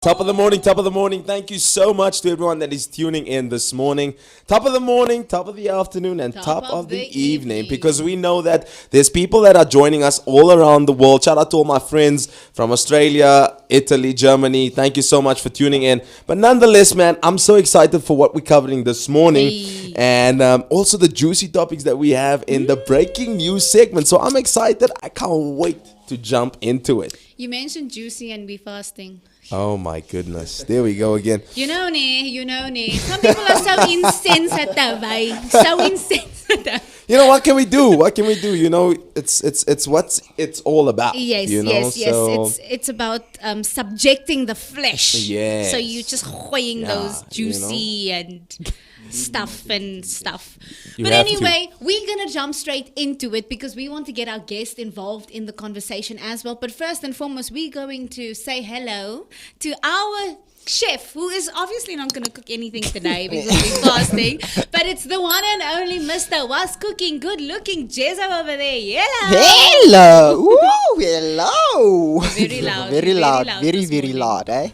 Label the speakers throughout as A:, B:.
A: Top of the morning, top of the morning. Thank you so much to everyone that is tuning in this morning. Top of the morning, top of the afternoon, and top of the evening. Because we know that there's people that are joining us all around the world. Shout out to all my friends from Australia, Italy, Germany. Thank you so much for tuning in. But nonetheless, man, I'm so excited for what we're covering this morning.
B: Hey.
A: And also the juicy topics that we have in the breaking news segment. So I'm excited. I can't wait to jump into it.
B: You mentioned juicy and we fasting.
A: Oh my goodness. There we go again.
B: You know ne. Some people are so insensitive, so insensitive.
A: You know, what can we do? What can we do? You know, it's what it's all about.
B: Yes,
A: you know?
B: yes.
A: So,
B: It's about subjecting the flesh.
A: Yes.
B: So you just hoying
A: Yeah,
B: those
A: you know.
B: juicy and stuff and stuff.
A: You
B: But
A: have
B: anyway, we're going to jump straight into it because we want to get our guest involved in the conversation as well. But first and foremost, we're going to say hello to our chef, who is obviously not going to cook anything today because we're fasting. But it's the one and only Mr. Was Cooking, good-looking Jezzo over there.
C: Hello. Woo, hello.
B: Very loud.
C: Very loud. Very,
B: this
C: very
B: morning.
C: loud, eh?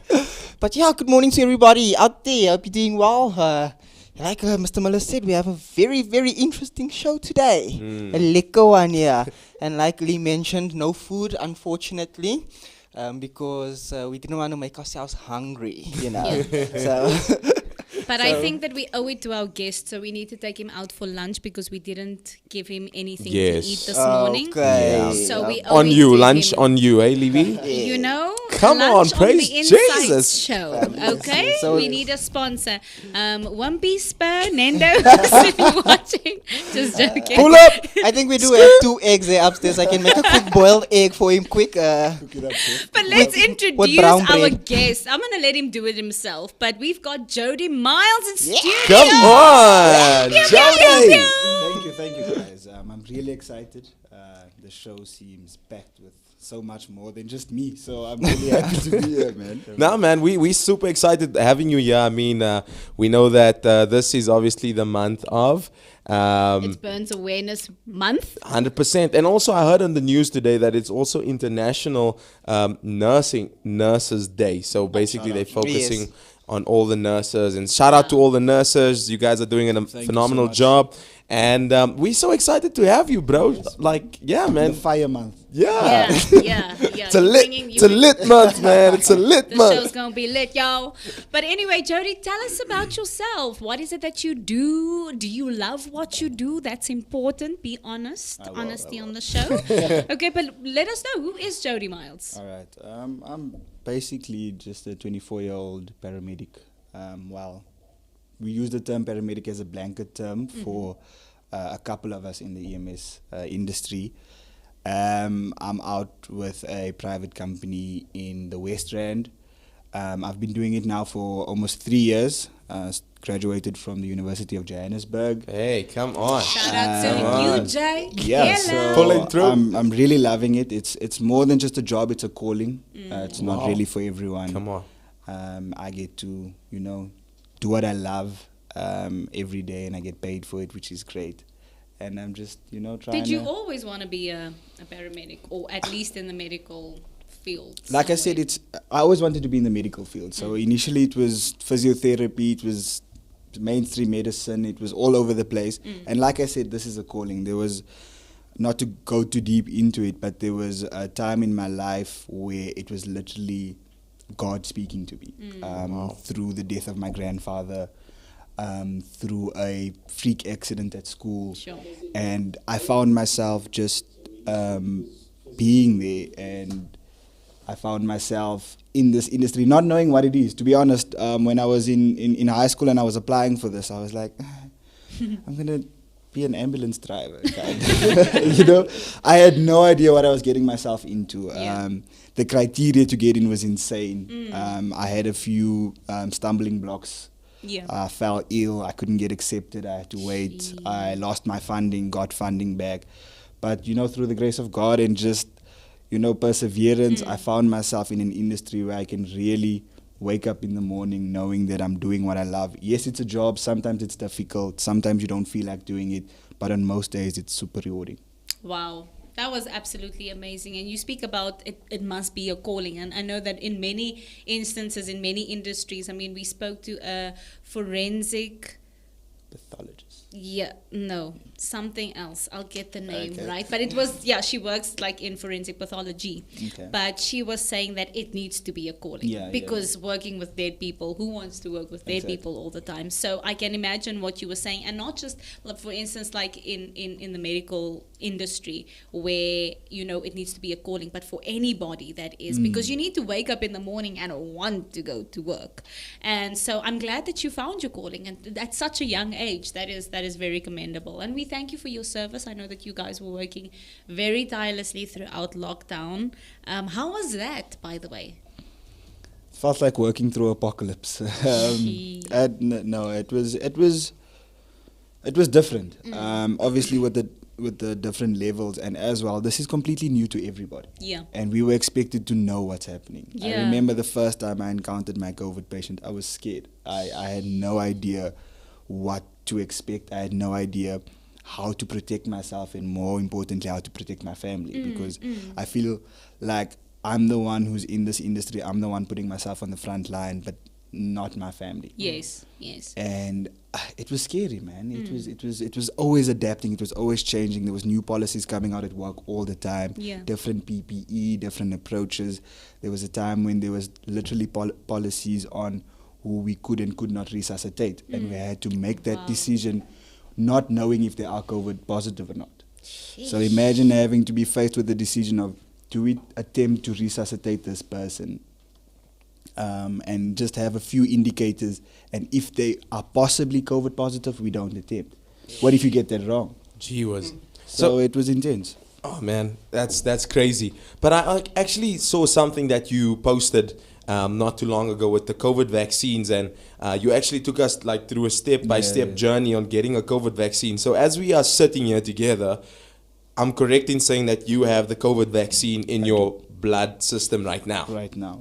C: But yeah, good morning to everybody out there. Hope you're doing well. Like Mr. Miller said, we have a very, very interesting show today. A lekker one here. And like Lee mentioned, no food, unfortunately. Because we didn't want to make ourselves hungry, you know. So
B: But I think that we owe it to our guest, so we need to take him out for lunch because we didn't give him anything
A: Yes.
B: to eat this morning.
C: Okay.
A: Yeah.
B: So we owe
A: on
B: it
A: you,
B: to
A: lunch
B: him.
A: on you, eh, Livy?
B: You know,
A: Come
B: lunch
A: on, praise
B: the Insights
A: Jesus.
B: Show. Okay,
C: So-
B: we need a sponsor. One Piece Spur, Nando's, if you're watching. Just joking.
A: Pull up!
C: I think we do have 2 eggs there upstairs. I can make a quick boiled egg for him quick.
B: But let's introduce
C: brown
B: our
C: bread.
B: guest. I'm gonna let him do it himself. But we've got Jody Miles in studio.
A: Come on! Jody!
D: Thank you guys. I'm really excited. The show seems packed with so much more than just me. So I'm really happy to be here, man.
A: No, man, we super excited having you here. I mean, we know that this is obviously the month of
B: It's Burns Awareness Month.
A: 100%. And also, I heard on the news today that it's also International Nurses Day. So basically, they're focusing
C: Yes.
A: on all the nurses. And shout out to all the nurses. You guys are doing a
D: you so
A: phenomenal
D: much.
A: job. And we're so excited to have you, bro. Like, yeah,
D: The
A: man.
D: fire month.
A: Yeah.
B: Yeah.
A: It's a lit month, man. It's a lit
B: The
A: month.
B: show's gonna be lit, y'all. But anyway, Jody, tell us about yourself. What is it that you do? Do you love what you do? That's important. Be honest. Honesty on the show. Okay, but let us know, who is Jody Miles?
D: All right. I'm basically just a 24-year-old paramedic. Well, we use the term paramedic as a blanket term for a couple of us in the EMS industry. I'm out with a private company in the West Rand. I've been doing it now for almost 3 years. Graduated from the University of Johannesburg.
A: Hey, come on.
B: Shout out to
A: Come
B: you,
A: on.
B: Jay.
D: Yeah,
B: Hello.
A: Pulling through.
D: I'm really loving it. It's more than just a job. It's a calling. It's not
A: Wow.
D: really for everyone.
A: Come on.
D: I get to do what I love every day, and I get paid for it, which is great. And I'm just trying.
B: Did you
D: to,
B: always want to be a paramedic, or at least in the medical field?
D: like I said, I always wanted to be in the medical field. So initially it was physiotherapy, it was mainstream medicine, it was all over the place. And like I said, this is a calling. There was, not to go too deep into it, but there was a time in my life where it was literally God speaking to me through the death of my grandfather, through a freak accident at school.
B: Sure.
D: And I found myself just being there, and I found myself in this industry not knowing what it is. To be honest, when I was in high school and I was applying for this, I was like, I'm going to be an ambulance driver. I had no idea what I was getting myself into.
B: Yeah.
D: The criteria to get in was insane. I had a few stumbling blocks.
B: Yeah.
D: I fell ill. I couldn't get accepted. I had to wait. I lost my funding, got funding back. But, through the grace of God and just, perseverance, I found myself in an industry where I can really wake up in the morning knowing that I'm doing what I love. Yes, it's a job. Sometimes it's difficult. Sometimes you don't feel like doing it. But on most days, it's super rewarding.
B: Wow. That was absolutely amazing. And you speak about it must be a calling. And I know that in many instances, in many industries, I mean, we spoke to a forensic...
D: Pathologist.
B: Yeah, no, something else. I'll get the name
D: Okay.
B: right. But it was, she works like in forensic pathology.
D: Okay.
B: But she was saying that it needs to be a calling.
D: Yeah,
B: because working with dead people, who wants to work with dead
D: Exactly.
B: people all the time? So I can imagine what you were saying. And not just, like, for instance, like in the medical industry where, it needs to be a calling, but for anybody that is. Because you need to wake up in the morning and want to go to work. And so I'm glad that you found your calling. And at such a young age, that is very commendable. And we thank you for your service. I know that you guys were working very tirelessly throughout lockdown. How was that, by the way?
D: Felt like working through apocalypse. No, it was different. Obviously with the different levels, and as well, this is completely new to everybody.
B: Yeah.
D: And we were expected to know what's happening. I
B: Yeah.
D: remember the first time I encountered my COVID patient, I was scared. I had no idea what to expect. I had no idea how to protect myself, and more importantly, how to protect my family, because I feel like I'm the one who's in this industry. I'm the one putting myself on the front line, but not my family.
B: Yes.
D: And it was scary, man. It was always adapting. It was always changing. There was new policies coming out at work all the time.
B: Yeah.
D: Different PPE, different approaches. There was a time when there was literally policies on who we could and could not resuscitate, and we had to make that decision, not knowing if they are COVID positive or not. So imagine having to be faced with the decision of, do we attempt to resuscitate this person? And just have a few indicators, and if they are possibly COVID positive, we don't attempt. What if you get that wrong?
A: Gee whiz.
D: So it was intense.
A: Oh man, that's crazy. But I actually saw something that you posted not too long ago with the COVID vaccines, and you actually took us like through a step-by-step journey on getting a COVID vaccine. So as we are sitting here together, I'm correct in saying that you have the COVID vaccine in your blood system right now.
D: Right now.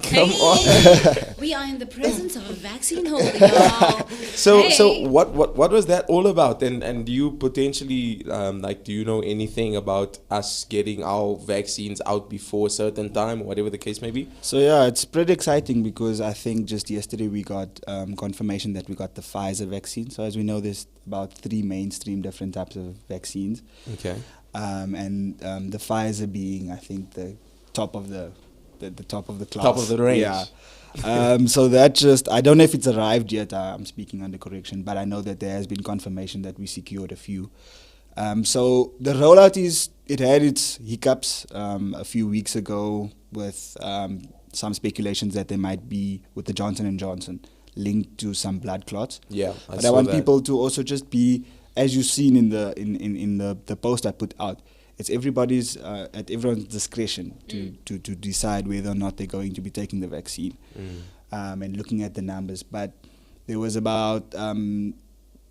A: Come on.
B: We are in the presence of a vaccine holder, y'all.
A: So what was that all about? And do you potentially do you know anything about us getting our vaccines out before a certain time, or whatever the case may be?
D: So yeah, it's pretty exciting, because I think just yesterday we got confirmation that we got the Pfizer vaccine. So as we know, there's about 3 mainstream different types of vaccines.
A: Okay.
D: And the Pfizer being, I think, the top of the top of the class.
A: Top of the range.
D: Yeah. So that just, I don't know if it's arrived yet. I'm speaking under correction, but I know that there has been confirmation that we secured a few. So the rollout it had its hiccups a few weeks ago with some speculations that there might be with the Johnson & Johnson linked to some blood clots.
A: Yeah,
D: But I want people to also just be, as you've seen in the post I put out, it's everybody's at everyone's discretion to decide whether or not they're going to be taking the vaccine, and looking at the numbers. But there was about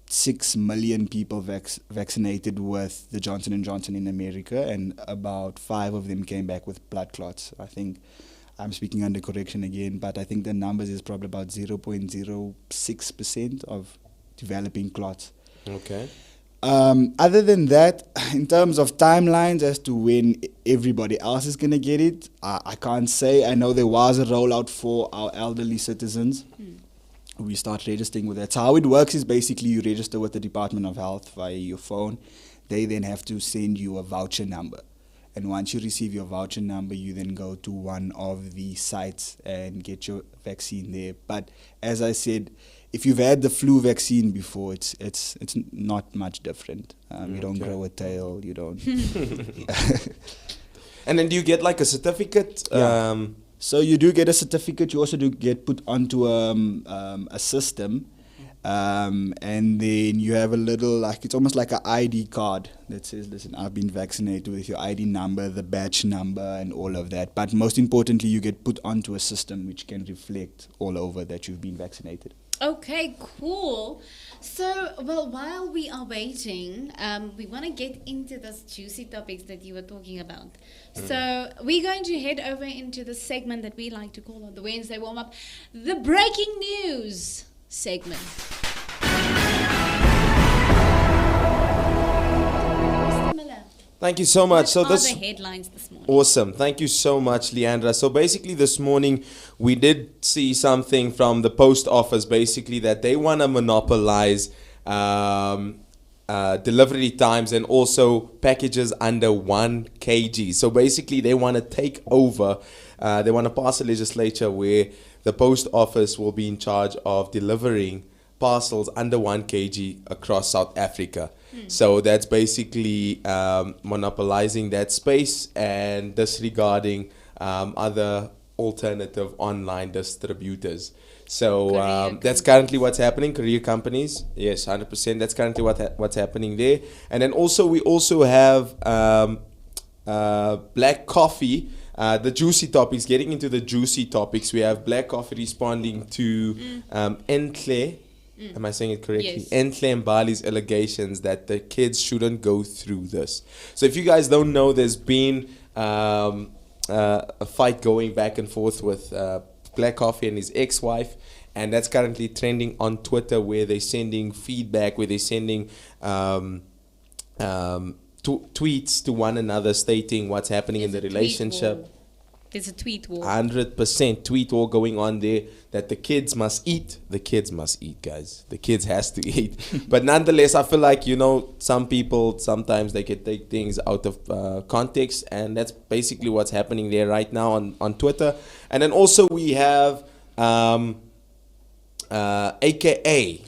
D: 6 million people vaccinated with the Johnson & Johnson in America, and about 5 of them came back with blood clots. I think I'm speaking under correction again, but I think the numbers is probably about 0.06% of developing clots.
A: Okay.
D: Other than that, in terms of timelines as to when everybody else is going to get it, I can't say. I know there was a rollout for our elderly citizens. We start registering with that. So how it works is basically you register with the Department of Health via your phone. They then have to send you a voucher number. And once you receive your voucher number, you then go to one of the sites and get your vaccine there. But as I said, if you've had the flu vaccine before, it's not much different. You don't grow a tail. You don't.
A: And then do you get like a certificate?
D: Yeah. So you do get a certificate. You also do get put onto a system. And then you have a little, like, it's almost like an ID card that says, listen, I've been vaccinated, with your ID number, the batch number, and all of that. But most importantly, you get put onto a system which can reflect all over that you've been vaccinated.
B: Okay, cool. So, well, while we are waiting, we want to get into those juicy topics that you were talking about. So, we're going to head over into the segment that we like to call on the Whensday Warm-Up, the breaking news segment. Mr. Miller.
A: Thank you so much.
B: What are the headlines this morning?
A: Awesome. Thank you so much, Leandra. So basically this morning we did see something from the post office, basically that they want to monopolize delivery times and also packages under 1 kg. So basically they want to take over, they want to pass a legislature where the post office will be in charge of delivering parcels under 1 kg across South Africa. So that's basically monopolizing that space and disregarding other alternative online distributors. So that's currently what's happening. Courier companies, yes, 100%. That's currently what's happening there. And then also we also have black coffee. The juicy topics. Getting into the juicy topics, we have black coffee responding to Entle. Am I saying it correctly?
B: Yes.
A: Entle and Bali's allegations that the kids shouldn't go through this. So if you guys don't know, there's been a fight going back and forth with Black Coffee and his ex-wife, and that's currently trending on Twitter, where they're sending feedback, where they're sending tweets to one another stating what's happening in the relationship.
B: There's a tweet war.
A: 100% tweet war going on there, that the kids must eat. The kids must eat, guys. The kids has to eat. But nonetheless, I feel like, you know, some people, sometimes they can take things out of context, and that's basically what's happening there right now on Twitter. And then also we have AKA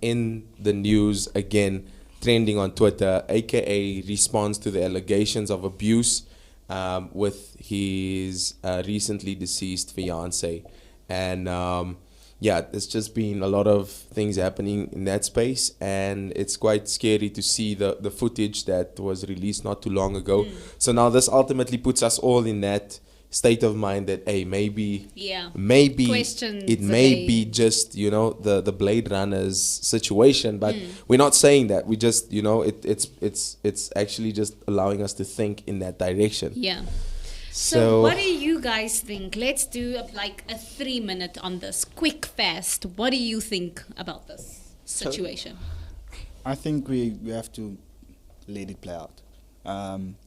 A: in the news again, trending on Twitter. AKA responds to the allegations of abuse with his recently deceased fiance. And there's just been a lot of things happening in that space, and it's quite scary to see the footage that was released not too long ago. So now this ultimately puts us all in that state of mind that, hey, maybe
B: Questions
A: it may be just, you know, the Blade Runners situation, but we're not saying that. We just, you know, it's actually just allowing us to think in that direction.
B: Yeah. So what do you guys think? Let's do like a 3-minute on this, quick, fast. What do you think about this situation?
D: I think we have to let it play out.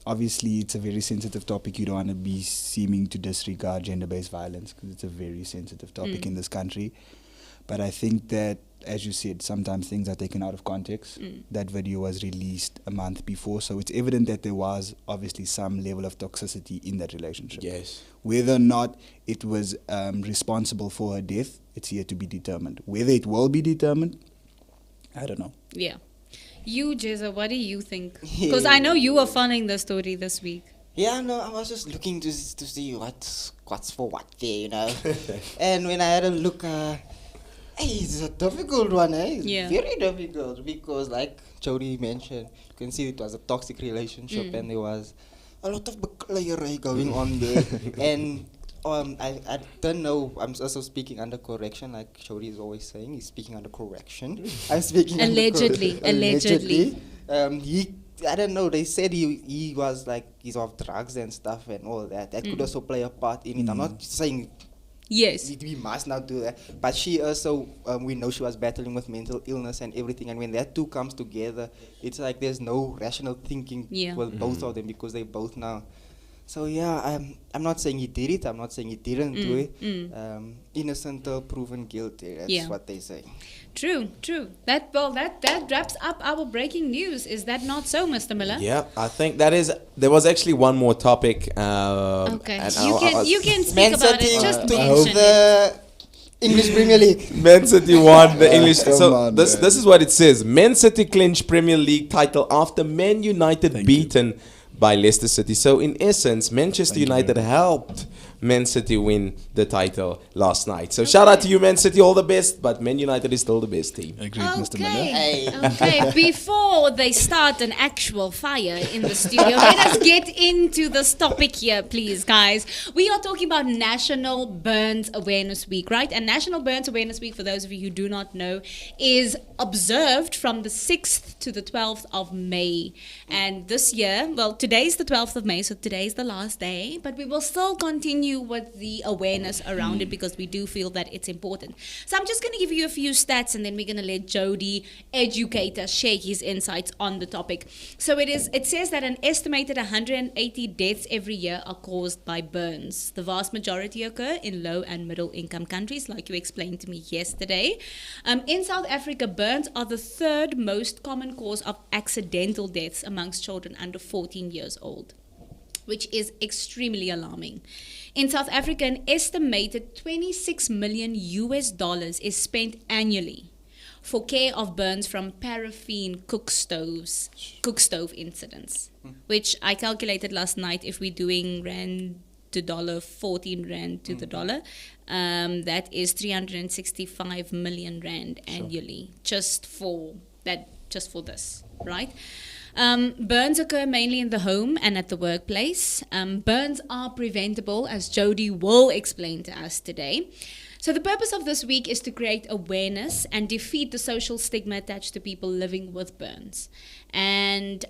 D: Obviously, it's a very sensitive topic. You don't want to be seeming to disregard gender-based violence, because it's a very sensitive topic in this country. But I think that, as you said, sometimes things are taken out of context. That video was released a month before, so it's evident that there was obviously some level of toxicity in that relationship.
A: Yes.
D: Whether or not it was responsible for her death, it's yet to be determined. Whether it will be determined, I don't know.
B: Yeah. You, Jezza, what do you think? Because I know you were following the story this week.
C: Yeah, no, I was just looking to see what's for what there, you know. And when I had a look, it's a difficult one, eh? It's very difficult, because like Jody mentioned, you can see it was a toxic relationship and there was a lot of bekleierery going on there. And I don't know, I'm also speaking under correction, like Jody is always saying, he's speaking under correction. I'm speaking
B: Allegedly.
C: allegedly. I don't know, they said he was like, he's off drugs and stuff and all that. That could also play a part in it. I'm not saying
B: yes,
C: we must not do that, but she also, we know she was battling with mental illness and everything, and when that two comes together, it's like there's no rational thinking with both of them, because they both now. So yeah, I'm not saying he did it, I'm not saying he didn't do it. Innocent till proven guilty, that's what they say.
B: True. That wraps up our breaking news. Is that not so, Mr. Miller?
A: Yeah, I think there was actually one more topic.
B: Okay,
A: and
B: you can speak
C: Man
B: about
C: City
B: it. Just
C: to
B: mention it.
C: the English Premier League.
A: Man City won the English.
D: Come
A: So
D: on,
A: this is what it says. Man City clinched Premier League title after Man United beaten by Leicester City. So in essence, Manchester United helped Man City win the title last night. So shout out to you, Man City, all the best, but Man United is still the best team.
D: Agreed, Mr. Miller.
B: Okay, before they start an actual fire in the studio, let us get into this topic here, please, guys. We are talking about National Burns Awareness Week, right? And National Burns Awareness Week, for those of you who do not know, is observed from the 6th to the 12th of May. And this year, well, today's the 12th of May, so today's the last day, but we will still continue continue with the awareness around it because we do feel that it's important. So I'm just going to give you a few stats and then we're going to let Jody educate us, share his insights on the topic. So it says that an estimated 180 deaths every year are caused by burns. The vast majority occur in low and middle income countries, like you explained to me yesterday. In South Africa, burns are the third most common cause of accidental deaths amongst children under 14 years old, which is extremely alarming. In South Africa, an estimated $26 million is spent annually for care of burns from paraffin cook stove incidents, which I calculated last night. If we're doing rand to dollar, 14 rand to the dollar, that is 365 million rand annually, just for this, right? Burns occur mainly in the home and at the workplace. Burns are preventable, as Jody will explain to us today. So the purpose of this week is to create awareness and defeat the social stigma attached to people living with burns. And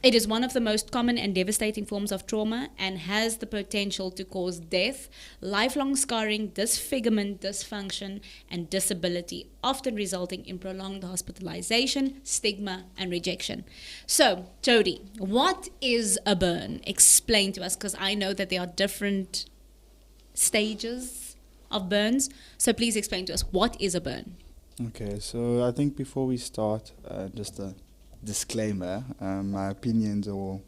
B: it is one of the most common and devastating forms of trauma and has the potential to cause death, lifelong scarring, disfigurement, dysfunction, and disability, often resulting in prolonged hospitalization, stigma, and rejection. So, Jody, what is a burn? Explain to us, because I know that there are different stages of burns. So please explain to us, what is a burn?
D: Okay, so I think before we start, just a disclaimer, my opinions or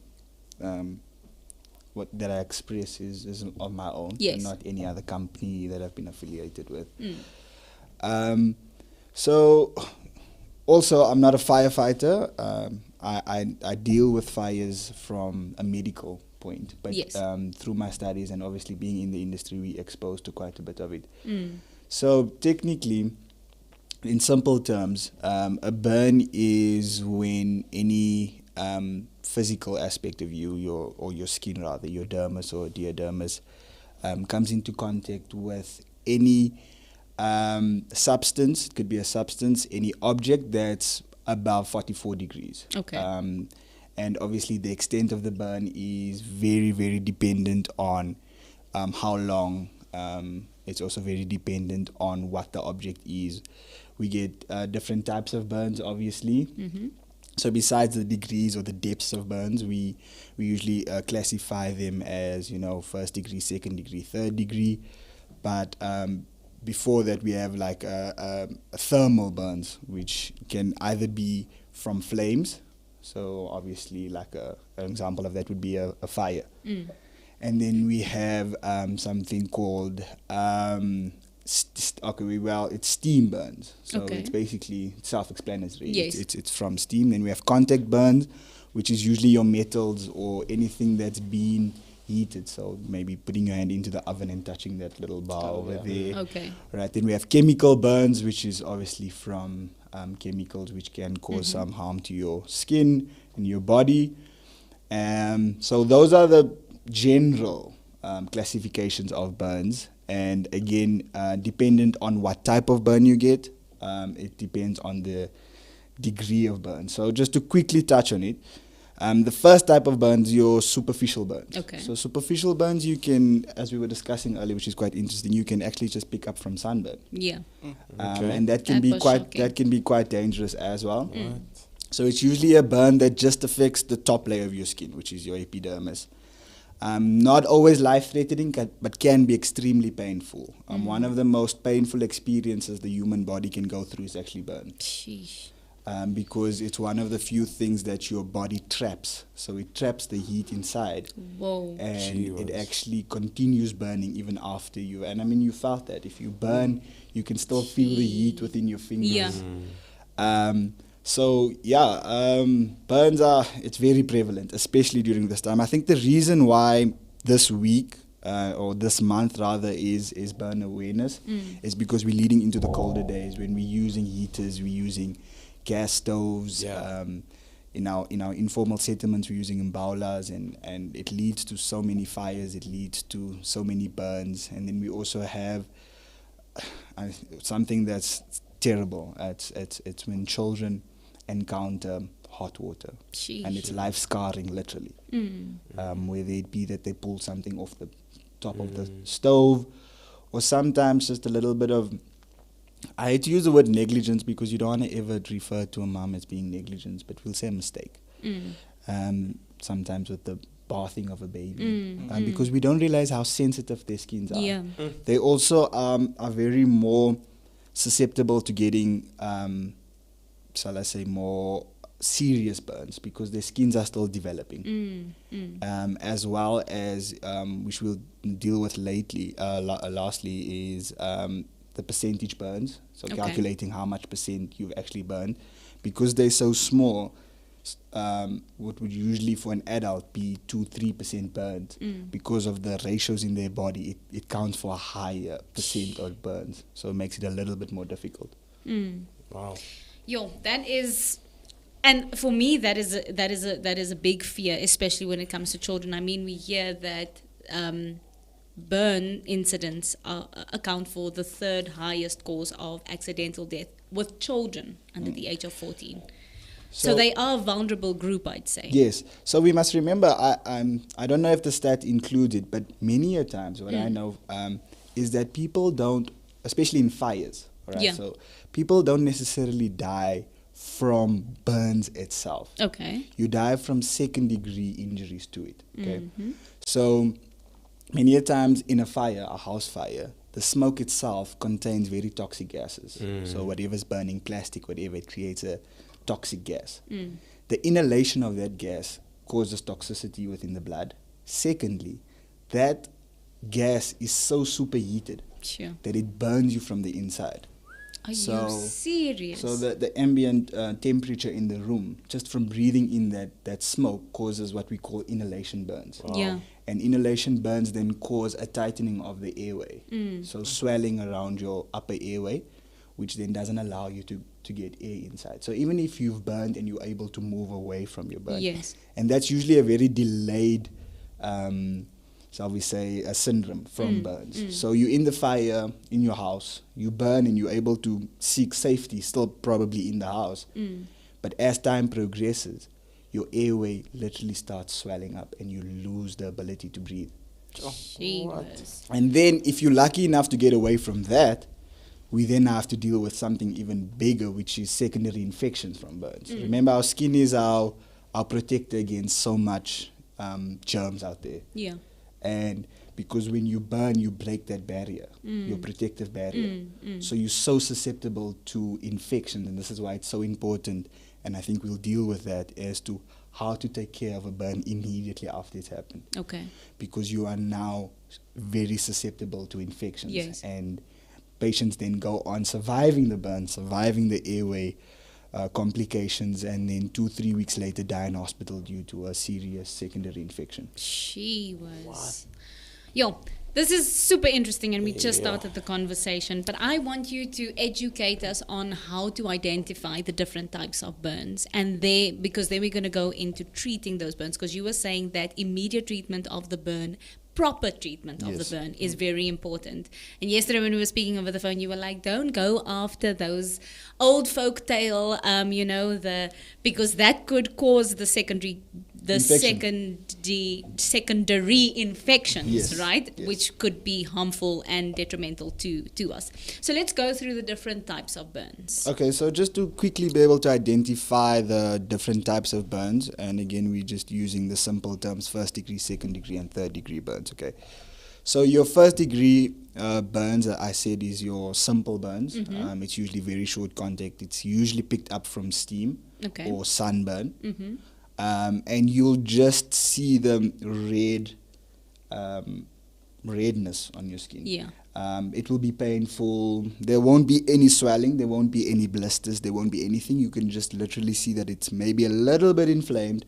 D: what that I express is of my own,
B: Yes.
D: and not any other company that I've been affiliated with. So also, I'm not a firefighter. I deal with fires from a medical point, but
B: Yes.
D: through my studies and obviously being in the industry, we exposed to quite a bit of it. So technically, in simple terms, a burn is when any physical aspect of you, your skin rather, your dermis or diadermis, comes into contact with any substance. It could be a substance, any object that's above 44 degrees.
B: Okay.
D: And obviously the extent of the burn is very, very dependent on how long. It's also very dependent on what the object is. We get different types of burns, obviously. So besides the degrees or the depths of burns, we usually classify them as, first degree, second degree, third degree. But before that, we have like thermal burns, which can either be from flames. So obviously, like an example of that would be a fire. And then we have something called it's steam burns. So
B: Okay.
D: it's basically self-explanatory.
B: Yes.
D: It's from steam. Then we have contact burns, which is usually your metals or anything that's been heated. So maybe putting your hand into the oven and touching that little bar over there.
B: Okay.
D: Right. Then we have chemical burns, which is obviously from chemicals which can cause some harm to your skin and your body. So those are the general classifications of burns. And again, dependent on what type of burn you get, it depends on the degree of burn. So just to quickly touch on it, the first type of burns, your superficial burns.
B: Okay.
D: So superficial burns, you can, as we were discussing earlier, which is quite interesting, you can actually just pick up from sunburn.
B: Yeah.
D: And that can
B: That
D: be
B: was
D: quite
B: shocking.
D: that can be quite dangerous as well. So it's usually a burn that just affects the top layer of your skin, which is your epidermis. Not always life-threatening, but can be extremely painful. One of the most painful experiences the human body can go through is actually burn.
B: Sheesh.
D: Because it's one of the few things that your body traps. So it traps the heat inside.
B: Whoa.
D: And it actually continues burning even after you. And I mean, you felt that. If you burn, you can still feel the heat within your fingers.
B: Yeah.
D: Burns it's very prevalent, especially during this time. I think the reason why this week, or this month rather, is burn awareness is because we're leading into the colder days when we're using heaters, we're using gas stoves. In our informal settlements, we're using mbaulas, and it leads to so many fires, it leads to so many burns. And then we also have something that's terrible. It's when children encounter hot water.
B: Sheesh.
D: And it's life scarring, literally. Whether it be that they pull something off the top of the stove, or sometimes just a little bit of, I hate to use the word negligence because you don't want to ever refer to a mom as being negligent, but we'll say mistake. Sometimes with the bathing of a baby, because we don't realize how sensitive their skins are.
B: Yeah.
D: They also are very more susceptible to getting, shall I say, more serious burns because their skins are still developing. As well as, which we'll deal with lastly, is the percentage burns. So calculating how much percent you've actually burned. Because they're so small, what would usually for an adult be 2-3% burns, because of the ratios in their body, it counts for a higher percent of burns, so it makes it a little bit more difficult.
A: Wow.
B: Yo, that is, and for me that is a big fear, especially when it comes to children. I mean, we hear that burn incidents account for the third highest cause of accidental death with children under the age of 14. So they are a vulnerable group, I'd say.
D: Yes. So we must remember, I don't know if the stat includes it, but many a times what I know is that people don't, especially in fires, all right?
B: Yeah.
D: So people don't necessarily die from burns itself.
B: Okay.
D: You die from second degree injuries to it. Okay. So many a times in a fire, a house fire, the smoke itself contains very toxic gases. So whatever's burning, plastic, whatever, it creates a toxic gas. The inhalation of that gas causes toxicity within the blood. Secondly, that gas is so superheated that it burns you from the inside.
B: Are you serious?
D: So the ambient temperature in the room, just from breathing in that smoke, causes what we call inhalation burns.
A: Wow.
B: Yeah.
D: And inhalation burns then cause a tightening of the airway. So swelling around your upper airway, which then doesn't allow you to get air inside. So even if you've burned and you're able to move away from your burn.
B: Yes.
D: And that's usually a very delayed, shall we say, a syndrome from burns. So you're in the fire in your house, you burn and you're able to seek safety still probably in the house. But as time progresses, your airway literally starts swelling up and you lose the ability to breathe.
B: Jeez.
D: And then if you're lucky enough to get away from that, we then have to deal with something even bigger, which is secondary infections from burns. Remember, our skin is our protector against so much germs out there.
B: Yeah.
D: And because when you burn, you break that barrier, your protective barrier. So you're so susceptible to infections, and this is why it's so important. And I think we'll deal with that as to how to take care of a burn immediately after it's happened.
B: Okay.
D: Because you are now very susceptible to infections.
B: Yes.
D: And patients then go on surviving the burn, surviving the airway complications, and then 2-3 weeks later die in hospital due to a serious secondary infection.
B: She was. Yo, this is super interesting, and we just started the conversation, but I want you to educate us on how to identify the different types of burns, and because then we're going to go into treating those burns, because you were saying that immediate treatment of the burn, proper treatment of the burn is very important. And yesterday when we were speaking over the phone, you were like, don't go after those old folk tale, because that could cause the secondary infections, right?
D: Yes.
B: Which could be harmful and detrimental to us. So let's go through the different types of burns.
D: Okay, so just to quickly be able to identify the different types of burns, and again, we're just using the simple terms, first degree, second degree, and third degree burns, okay? So your first degree burns, I said, is your simple burns. It's usually very short contact. It's usually picked up from steam or sunburn. And you'll just see the redness on your skin.
B: Yeah.
D: It will be painful. There won't be any swelling. There won't be any blisters. There won't be anything. You can just literally see that it's maybe a little bit inflamed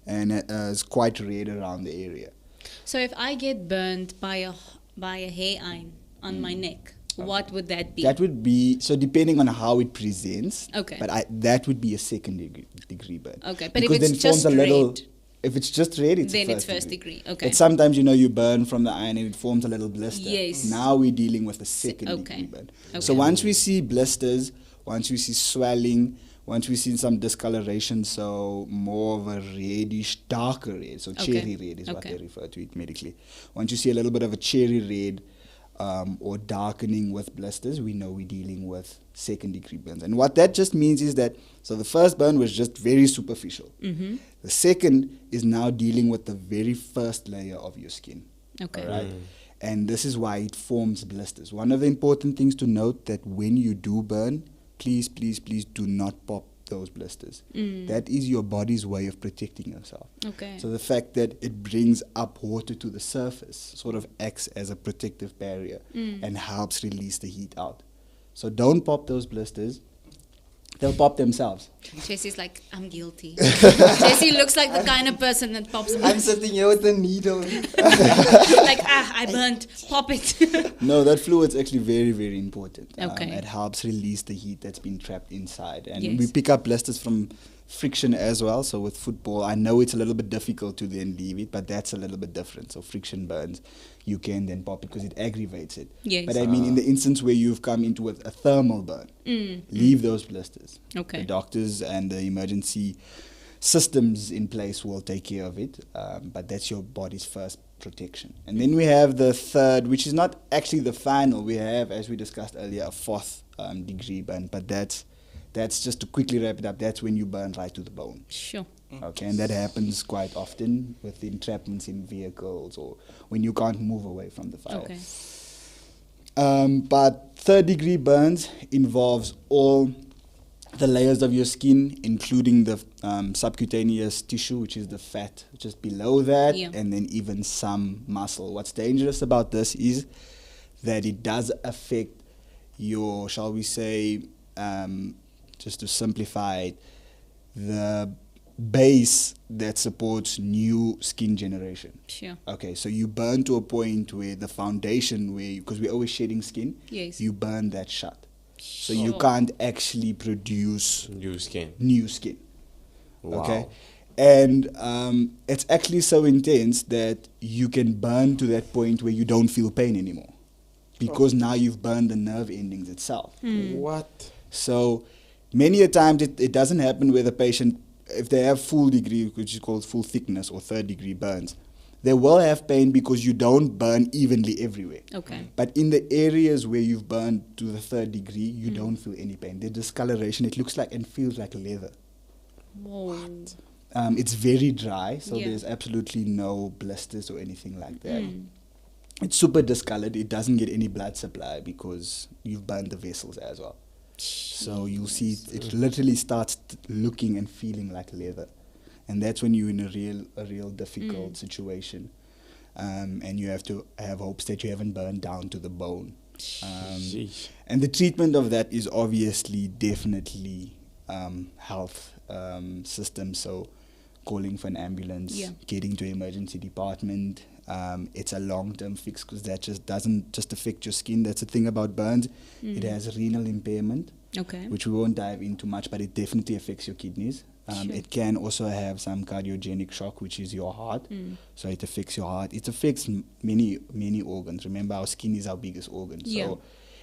D: and it's quite red around the area.
B: So if I get burned by a hair iron on my neck, what would that be?
D: That would be, so depending on how it presents,
B: Okay.
D: but that would be a second degree burn.
B: Okay, but
D: Because
B: if it's
D: then forms
B: just
D: a little,
B: red,
D: if it's just red, it's
B: then
D: a
B: it's first degree. Okay.
D: But sometimes, you burn from the iron and it forms a little blister.
B: Yes.
D: Now we're dealing with a second degree burn. So once we see blisters, once we see swelling, Once we've seen some discoloration, so more of a reddish, darker red, so cherry red is what they refer to it medically. Once you see a little bit of a cherry red or darkening with blisters, we know we're dealing with second degree burns. And what that just means is that, so the first burn was just very superficial. The second is now dealing with the very first layer of your skin.
B: Okay.
D: All right? And this is why it forms blisters. One of the important things to note that when you do burn, please, please, please do not pop those blisters. That is your body's way of protecting yourself.
B: Okay.
D: So the fact that it brings up water to the surface sort of acts as a protective barrier and helps release the heat out. So don't pop those blisters. They'll pop themselves.
B: Jesse's like, I'm guilty. Jesse looks like the kind of person that pops
C: I'm sitting here with a needle.
B: like, I burnt. Pop it.
D: No, that fluid's actually very, very important.
B: Okay.
D: It helps release the heat that's been trapped inside. And
B: Yes.
D: we pick up blisters from friction as well. So with football, I know it's a little bit difficult to then leave it, but that's a little bit different. So friction burns, you can then pop because it aggravates it.
B: Yes.
D: But I mean, in the instance where you've come into a thermal burn, leave those blisters.
B: Okay.
D: The doctors and the emergency systems in place will take care of it, but that's your body's first protection. And then we have the third, which is not actually the final. We have, as we discussed earlier, a fourth degree burn, but that's just to quickly wrap it up. That's when you burn right to the bone.
B: Sure.
D: Okay, and that happens quite often with entrapments in vehicles or when you can't move away from the fire.
B: Okay.
D: But third degree burns involves all the layers of your skin, including the subcutaneous tissue, which is the fat just below that, and then even some muscle. What's dangerous about this is that it does affect your, shall we say, just to simplify it, the base that supports new skin generation.
B: Sure.
D: Okay, so you burn to a point where the foundation, because we're always shedding skin,
B: Yes.
D: you burn that shut. So you can't actually produce
A: New skin.
D: new skin.
A: Wow.
D: Okay? And it's actually so intense that you can burn to that point where you don't feel pain anymore. Because now you've burned the nerve endings itself.
A: What?
D: So many a times it doesn't happen where the patient, if they have full degree, which is called full thickness or third degree burns, they will have pain because you don't burn evenly everywhere.
B: Okay.
D: But in the areas where you've burned to the third degree, you don't feel any pain. The discoloration, it looks like and feels like leather.
B: Whoa.
D: It's very dry, so
B: Yeah.
D: there's absolutely no blisters or anything like that. It's super discolored. It doesn't get any blood supply because you've burned the vessels as well. So you'll see it literally starts looking and feeling like leather. And that's when you're in a real difficult situation. And you have to have hopes that you haven't burned down to the bone.
A: Sheesh.
D: And the treatment of that is obviously definitely health system. So calling for an ambulance, getting to emergency department. It's a long-term fix because that just doesn't just affect your skin. That's the thing about burns. It has renal impairment, which we won't dive into much, but it definitely affects your kidneys. It can also have some cardiogenic shock, which is your heart. So it affects your heart. It affects many organs. Remember, our skin is our biggest organ. So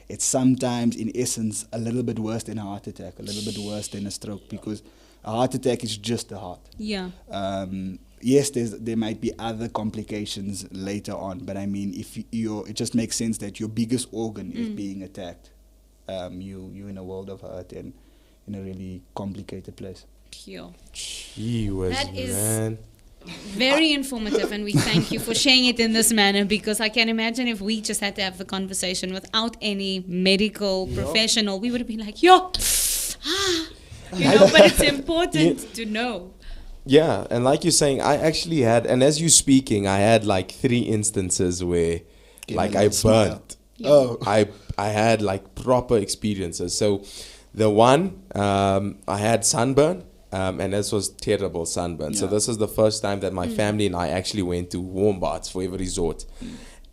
D: it's sometimes, in essence, a little bit worse than a heart attack, a little bit worse than a stroke, because a heart attack is just the heart.
B: Yeah.
D: Yes, there might be other complications later on, but I mean, if it just makes sense that your biggest organ is being attacked. You're in a world of hurt and in a really complicated place.
B: Pure.
A: Gee whiz,
B: That is
A: man.
B: very informative, and we thank you for sharing it in this manner, because I can imagine if we just had to have the conversation without any medical professional, we would have been like, but it's important to know.
A: Yeah, and like you're saying, I actually had, and as you're speaking, I had like 3 instances where like I burnt. I had like proper experiences. So the one, I had sunburn, and this was terrible sunburn. So this was the first time that my family and I actually went to warm baths for every resort.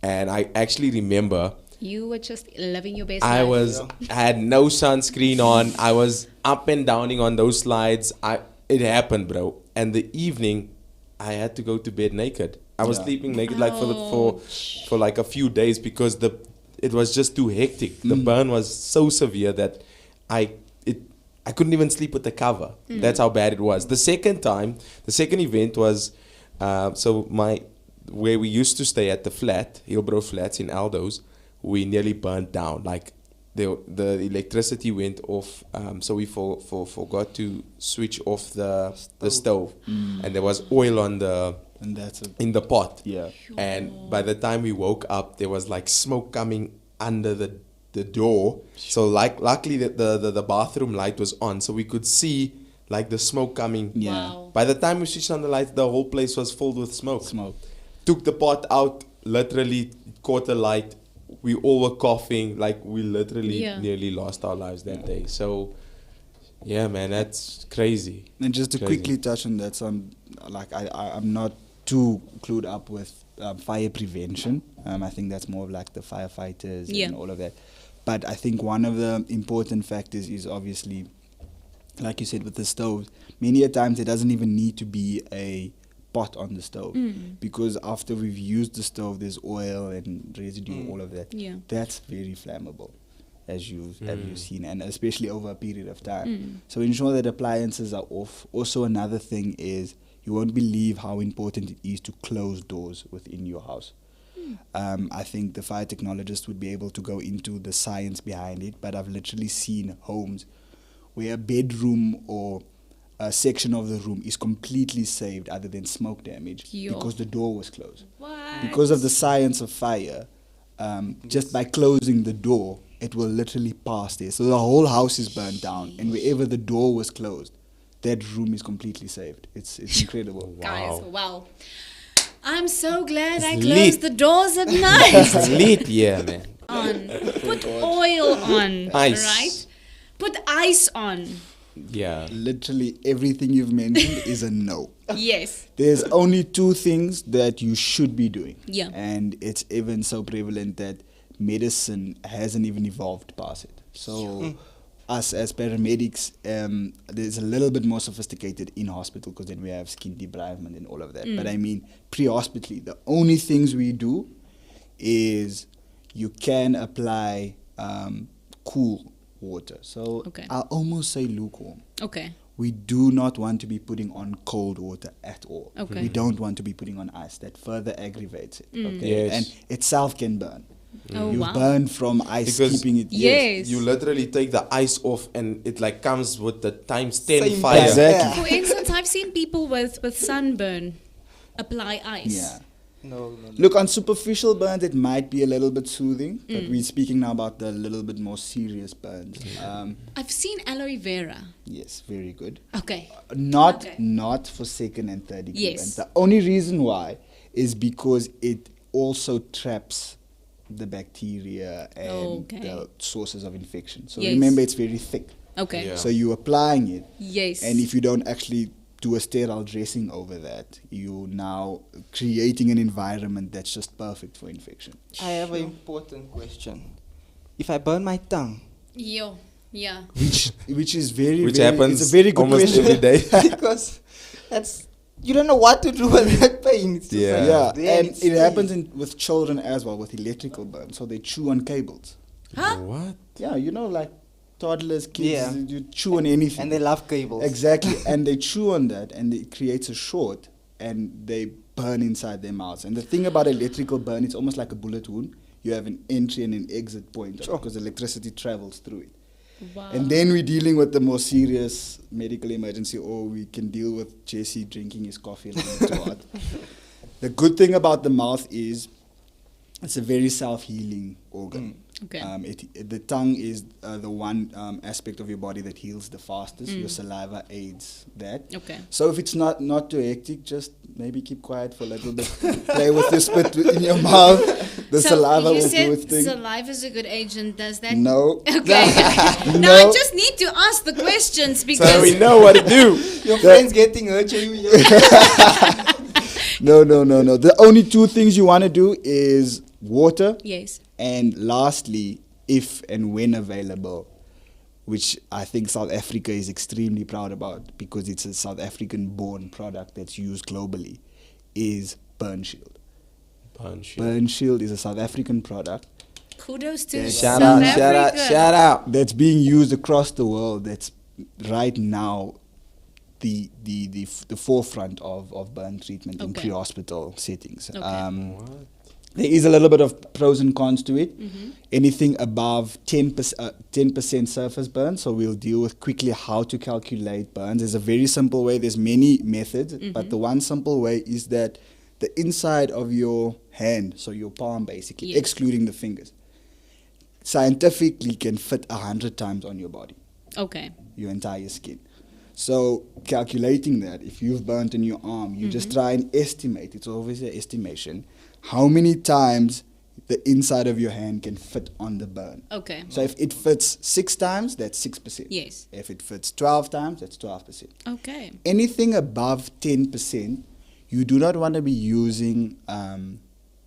A: And I actually remember
B: You were just living your best
A: I
B: life.
A: I had no sunscreen on. I was up and downing on those slides. It happened, bro. And the evening, I had to go to bed naked. I was sleeping naked like for like a few days because it was just too hectic. The burn was so severe that I couldn't even sleep with the cover. That's how bad it was. The second event was where we used to stay at the flat, Hillbrow Flats in Aldo's, we nearly burnt down. Like the electricity went off, so we forgot to switch off the stove, and there was oil on in the pot.
D: Yeah.
A: And by the time we woke up, there was like smoke coming under the door. So luckily the bathroom light was on, so we could see like the smoke coming.
D: Yeah.
B: Wow.
A: By the time we switched on the lights, the whole place was filled with smoke. Took the pot out, literally caught the light. We all were coughing, like we literally nearly lost our lives that day. So, yeah, man, that's crazy.
D: And just to quickly touch on that, so I'm not too clued up with fire prevention. I think that's more of like the firefighters and all of that. But I think one of the important factors is obviously, like you said, with the stoves, many a times there doesn't even need to be a pot on the stove, because after we've used the stove, there's oil and residue, all of that.
B: Yeah.
D: That's very flammable, as you've seen, and especially over a period of time. So ensure that appliances are off. Also, another thing is, you won't believe how important it is to close doors within your house. I think the fire technologist would be able to go into the science behind it, but I've literally seen homes where a bedroom or a section of the room is completely saved other than smoke damage because the door was closed.
B: What?
D: Because of the science of fire, just by closing the door, it will literally pass there. So the whole house is burned down, and wherever the door was closed, that room is completely saved. It's incredible.
B: Guys, wow. I'm so glad I
A: It's
B: closed
A: lit.
B: the doors at night.
A: It's lit, yeah, man.
B: Put oil on,
A: Ice.
B: right? Put ice on.
A: Yeah.
D: Literally everything you've mentioned is a no.
B: Yes.
D: There's only two things that you should be doing.
B: Yeah.
D: And it's even so prevalent that medicine hasn't even evolved past it. So us as paramedics, there's a little bit more sophisticated in hospital, because then we have skin debridement and all of that. But I mean, pre-hospitally, the only things we do is you can apply cool water. So I'll almost say lukewarm.
B: Okay.
D: We do not want to be putting on cold water at all.
B: Okay.
D: We don't want to be putting on ice. That further aggravates it. Okay.
A: Yes.
D: And itself can burn.
B: Oh,
D: You
B: wow.
D: burn from ice,
A: Because
D: keeping it.
B: Yes.
A: You literally take the ice off, and it like comes with the times 10
C: Same
A: fire.
D: Exactly.
B: For instance, I've seen people with sunburn apply ice.
D: Yeah.
C: No.
D: Look, on superficial burns, it might be a little bit soothing, but we're speaking now about the little bit more serious burns.
B: I've seen aloe vera.
D: Yes, very good.
B: Okay.
D: Not for second and third degree
B: Yes.
D: burns. The only reason why is because it also traps the bacteria and the sources of infection. So
B: Yes.
D: remember, it's very thick.
B: Okay.
A: Yeah.
D: So you're applying it,
B: Yes.
D: and if you don't actually do a sterile dressing over that, you're now creating an environment that's just perfect for infection.
C: I have an important question. If I burn my tongue,
B: Yo. Yeah.
D: Which is very,
A: Which
D: very,
A: happens
D: it's a very good
A: almost
D: question.
A: every day.
C: because that's, you don't know what to do with that pain. It's just
A: Yeah.
C: like,
D: Yeah,
C: there
D: and
C: it
D: it happens with children as well, with electrical burn. So they chew on cables.
B: Huh?
A: What?
D: Yeah, you know, like toddlers, kids,
C: Yeah.
D: you chew on anything.
C: And they love cables.
D: Exactly, and they chew on that, and it creates a short, and they burn inside their mouths. And the thing about electrical burn, it's almost like a bullet wound. You have an entry and an exit point,
C: Sure.
D: because electricity travels through it.
B: Wow.
D: And then we're dealing with the more serious medical emergency, or we can deal with Jesse drinking his coffee a little bit too hard. The good thing about the mouth is it's a very self-healing organ.
B: Okay.
D: The tongue is the one aspect of your body that heals the fastest. Your saliva aids that.
B: Okay.
D: So if it's not too hectic, just maybe keep quiet for a little bit. Play with the spit in your mouth. The
B: So
D: saliva
B: you
D: will
B: said
D: do its thing.
B: saliva is a good agent. Does that?
D: No.
B: Okay.
D: No.
B: Now I just need to ask the questions because
A: So we know what to do.
C: Your friend's getting hurt. You
D: No. The only two things you want to do is water.
B: yes.
D: And lastly, if and when available, which I think South Africa is extremely proud about because it's a South African-born product that's used globally, is Burn Shield. Burn Shield is a South African product
B: Kudos to
D: Yeah,
B: South
A: Shout out,
B: Africa.
A: shout out, shout out.
D: that's being used across the world, that's right now the forefront of burn treatment in
B: Okay.
D: pre-hospital settings.
B: Okay.
D: There is a little bit of pros and cons to it. Anything above 10% surface burn, so we'll deal with quickly how to calculate burns. There's a very simple way. There's many methods, but the one simple way is that the inside of your hand, so your palm basically,
B: Yes.
D: excluding the fingers, scientifically can fit 100 times on your body,
B: Okay.
D: your entire skin. So calculating that, if you've burnt in your arm, you just try and estimate, it's always an estimation, how many times the inside of your hand can fit on the burn.
B: Okay.
D: So if it fits 6 times, that's 6%.
B: Yes.
D: If it fits 12 times, that's 12%.
B: Okay.
D: Anything above 10%, you do not want to be using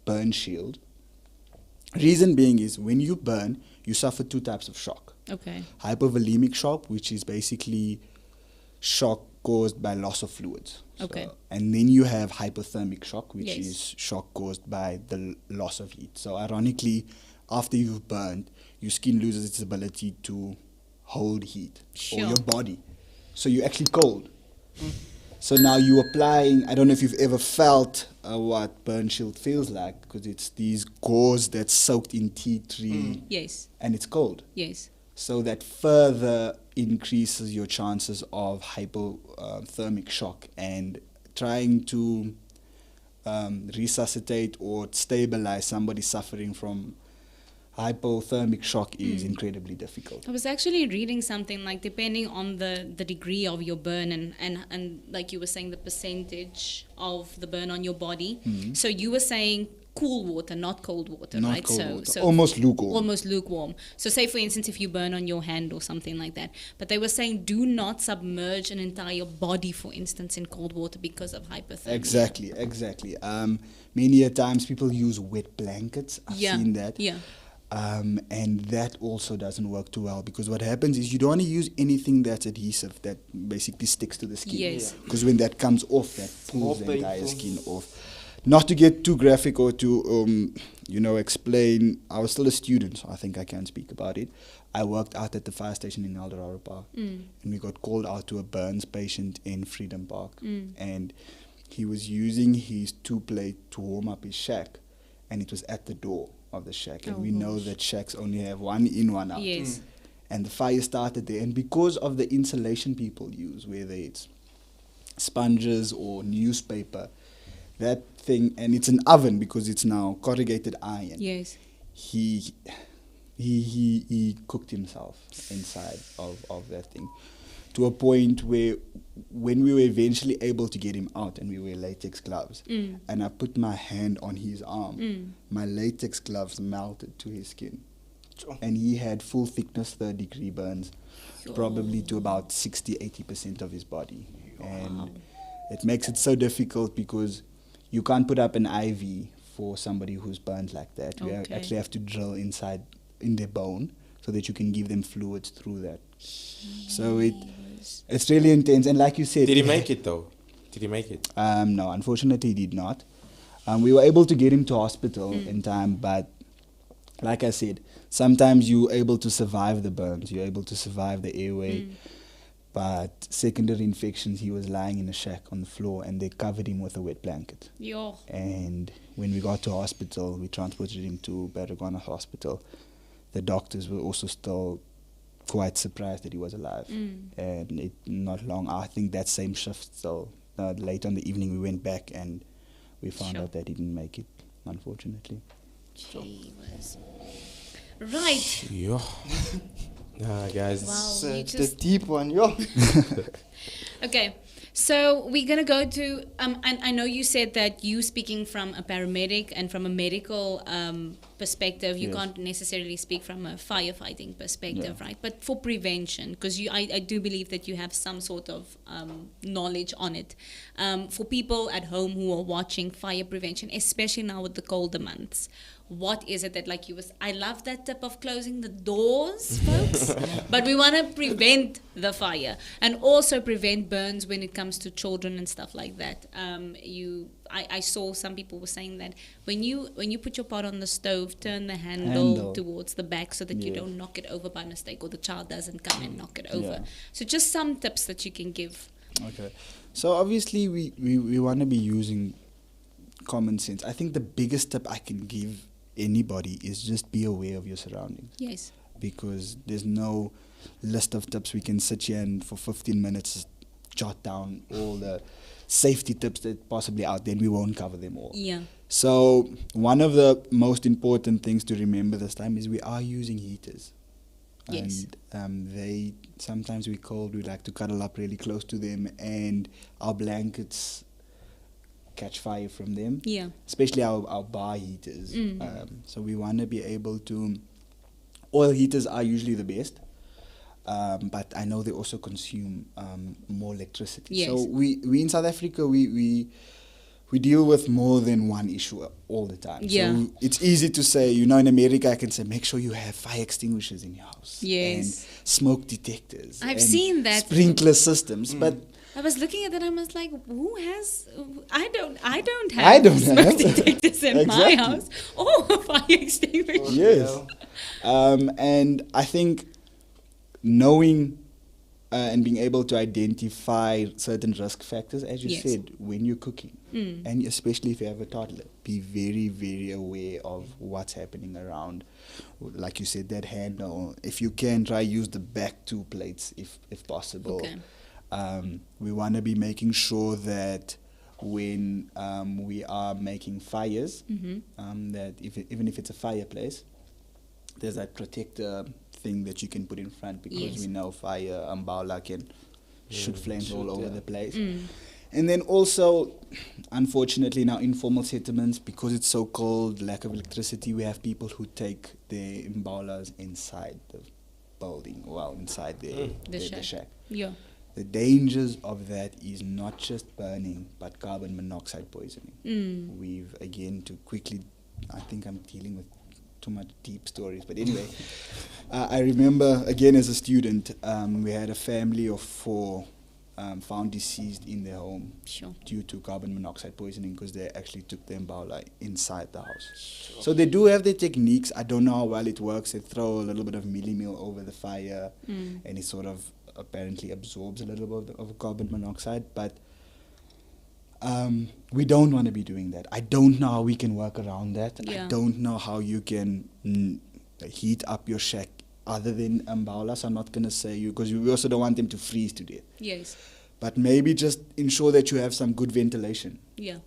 D: burn shield. Reason being is when you burn, you suffer 2 types of shock.
B: Okay.
D: Hypovolemic shock, which is basically shock caused by loss of fluids.
B: Okay.
D: And then you have hypothermic shock, which
B: Yes.
D: is shock caused by the loss of heat. So ironically, after you've burned, your skin loses its ability to hold heat,
B: Sure.
D: or your body. So you're actually cold. So now you're applying, I don't know if you've ever felt what burn shield feels like, because it's these gauze that's soaked in tea tree
B: Yes.
D: and it's cold.
B: Yes.
D: So that further increases your chances of hypothermic shock, and trying to resuscitate or stabilize somebody suffering from hypothermic shock is incredibly difficult.
B: I was actually reading something like depending on the degree of your burn and like you were saying the percentage of the burn on your body. So you were saying cool water, not cold water,
D: Not
B: right?
D: cold
B: so
D: water.
B: so
D: Almost lukewarm.
B: Almost lukewarm. So say for instance if you burn on your hand or something like that. But they were saying do not submerge an entire body, for instance, in cold water because of hypothermia.
D: Exactly. Many a times people use wet blankets. I've seen that.
B: Yeah.
D: And that also doesn't work too well, because what happens is you don't want to use anything that's adhesive, that basically sticks to the skin.
B: Yes.
D: Because when that comes off, that pulls
A: More
D: the entire
A: painful.
D: skin off. Not to get too graphic or to, explain, I was still a student, so I think I can speak about it. I worked out at the fire station in Eldorado Park, and we got called out to a burns patient in Freedom Park. And he was using his 2-plate to warm up his shack, and it was at the door of the shack. And
B: Oh,
D: we know
B: gosh.
D: that shacks only have one in, one out.
B: Yes.
D: And the fire started there. And because of the insulation people use, whether it's sponges or newspaper, that thing, and it's an oven because it's now corrugated iron.
B: Yes.
D: He cooked himself inside of that thing, to a point where when we were eventually able to get him out and we wear latex gloves, and I put my hand on his arm, my latex gloves melted to his skin. And he had full thickness 3rd-degree burns, probably to about 60-80% of his body. And it makes it so difficult because you can't put up an IV for somebody who's burned like that. You
B: Okay.
D: actually have to drill inside in their bone so that you can give them fluids through that. So it's really intense. And like you said,
A: Did he make it though? Did he make it?
D: no, unfortunately he did not. We were able to get him to hospital in time, but like I said, sometimes you're able to survive the burns, you're able to survive the airway, but secondary infections, he was lying in a shack on the floor and they covered him with a wet blanket.
B: Yo.
D: And when we got to hospital, we transported him to Baragwana Hospital. The doctors were also still quite surprised that he was alive. And not long, I think that same shift still, late on the evening, we went back and we found
B: Sure.
D: out that he didn't make it, unfortunately.
B: Jeebus. Right.
A: Yeah. Guys.
B: Wow.
C: So
B: You
C: it's the
B: just
C: deep one, yo.
B: Okay, so we're gonna go to. And I know you said that you speaking from a paramedic and from a medical perspective, you
D: Yes.
B: can't necessarily speak from a firefighting perspective, right? But for prevention, because I do believe that you have some sort of knowledge on it. For people at home who are watching fire prevention, especially now with the colder months. What is it that, like you was, I love that tip of closing the doors, folks, but we want to prevent the fire and also prevent burns when it comes to children and stuff like that. I saw some people were saying that when you put your pot on the stove, turn the handle towards the back so that you don't knock it over by mistake, or the child doesn't come and knock it over.
D: Yeah.
B: So just some tips that you can give.
D: Okay. So obviously we want to be using common sense. I think the biggest tip I can give anybody is just be aware of your surroundings.
B: Yes.
D: Because there's no list of tips we can sit here and for 15 minutes jot down all the safety tips that possibly out there, and we won't cover them all.
B: Yeah.
D: So one of the most important things to remember this time is we are using heaters.
B: Yes.
D: And they sometimes we're cold, we like to cuddle up really close to them, and our blankets catch fire from them.
B: Yeah.
D: Especially our bar heaters. So we want to be able to. Oil heaters are usually the best, but I know they also consume more electricity.
B: Yes.
D: So we in South Africa we deal with more than one issue all the time.
B: Yeah.
D: So it's easy to say, in America I can say make sure you have fire extinguishers in your house.
B: Yes.
D: And smoke detectors.
B: I've
D: and
B: seen that.
D: Sprinkler systems, but
B: I was looking at that and I was like, who has... I don't have
D: I don't
B: smoke
D: have.
B: detectors in my
D: Exactly.
B: house. Or a fire extinguisher.
D: Yes. And I think knowing and being able to identify certain risk factors, as you
B: Yes.
D: said, when you're cooking, and especially if you have a toddler, be very, very aware of what's happening around. Like you said, that handle. If you can, try use the back two plates if possible.
B: Okay.
D: We want to be making sure that when we are making fires, that even if it's a fireplace, there's that protector thing that you can put in front, because
B: Yes.
D: we know fire umbala can shoot flames all over the place.
B: Mm.
D: And then also, unfortunately, in our informal settlements, because it's so cold, lack of electricity, we have people who take their imbalas inside the building, inside
B: The
D: the shack.
B: Yeah.
D: The dangers of that is not just burning, but carbon monoxide poisoning. We've, again, to quickly, I think I'm dealing with too much deep stories, but anyway, I remember, again, as a student, we had a family of 4 found deceased in their home due to carbon monoxide poisoning, because they actually took the imbala inside the house. So they do have their techniques. I don't know how well it works. They throw a little bit of meal over the fire, and it sort of apparently absorbs a little bit of carbon monoxide, but we don't want to be doing that. I don't know how we can work around that.
B: Yeah.
D: I don't know how you can heat up your shack other than umbalas. I'm not going to say you, because we also don't want them to freeze to death.
B: Yes.
D: But maybe just ensure that you have some good ventilation.
B: Yeah.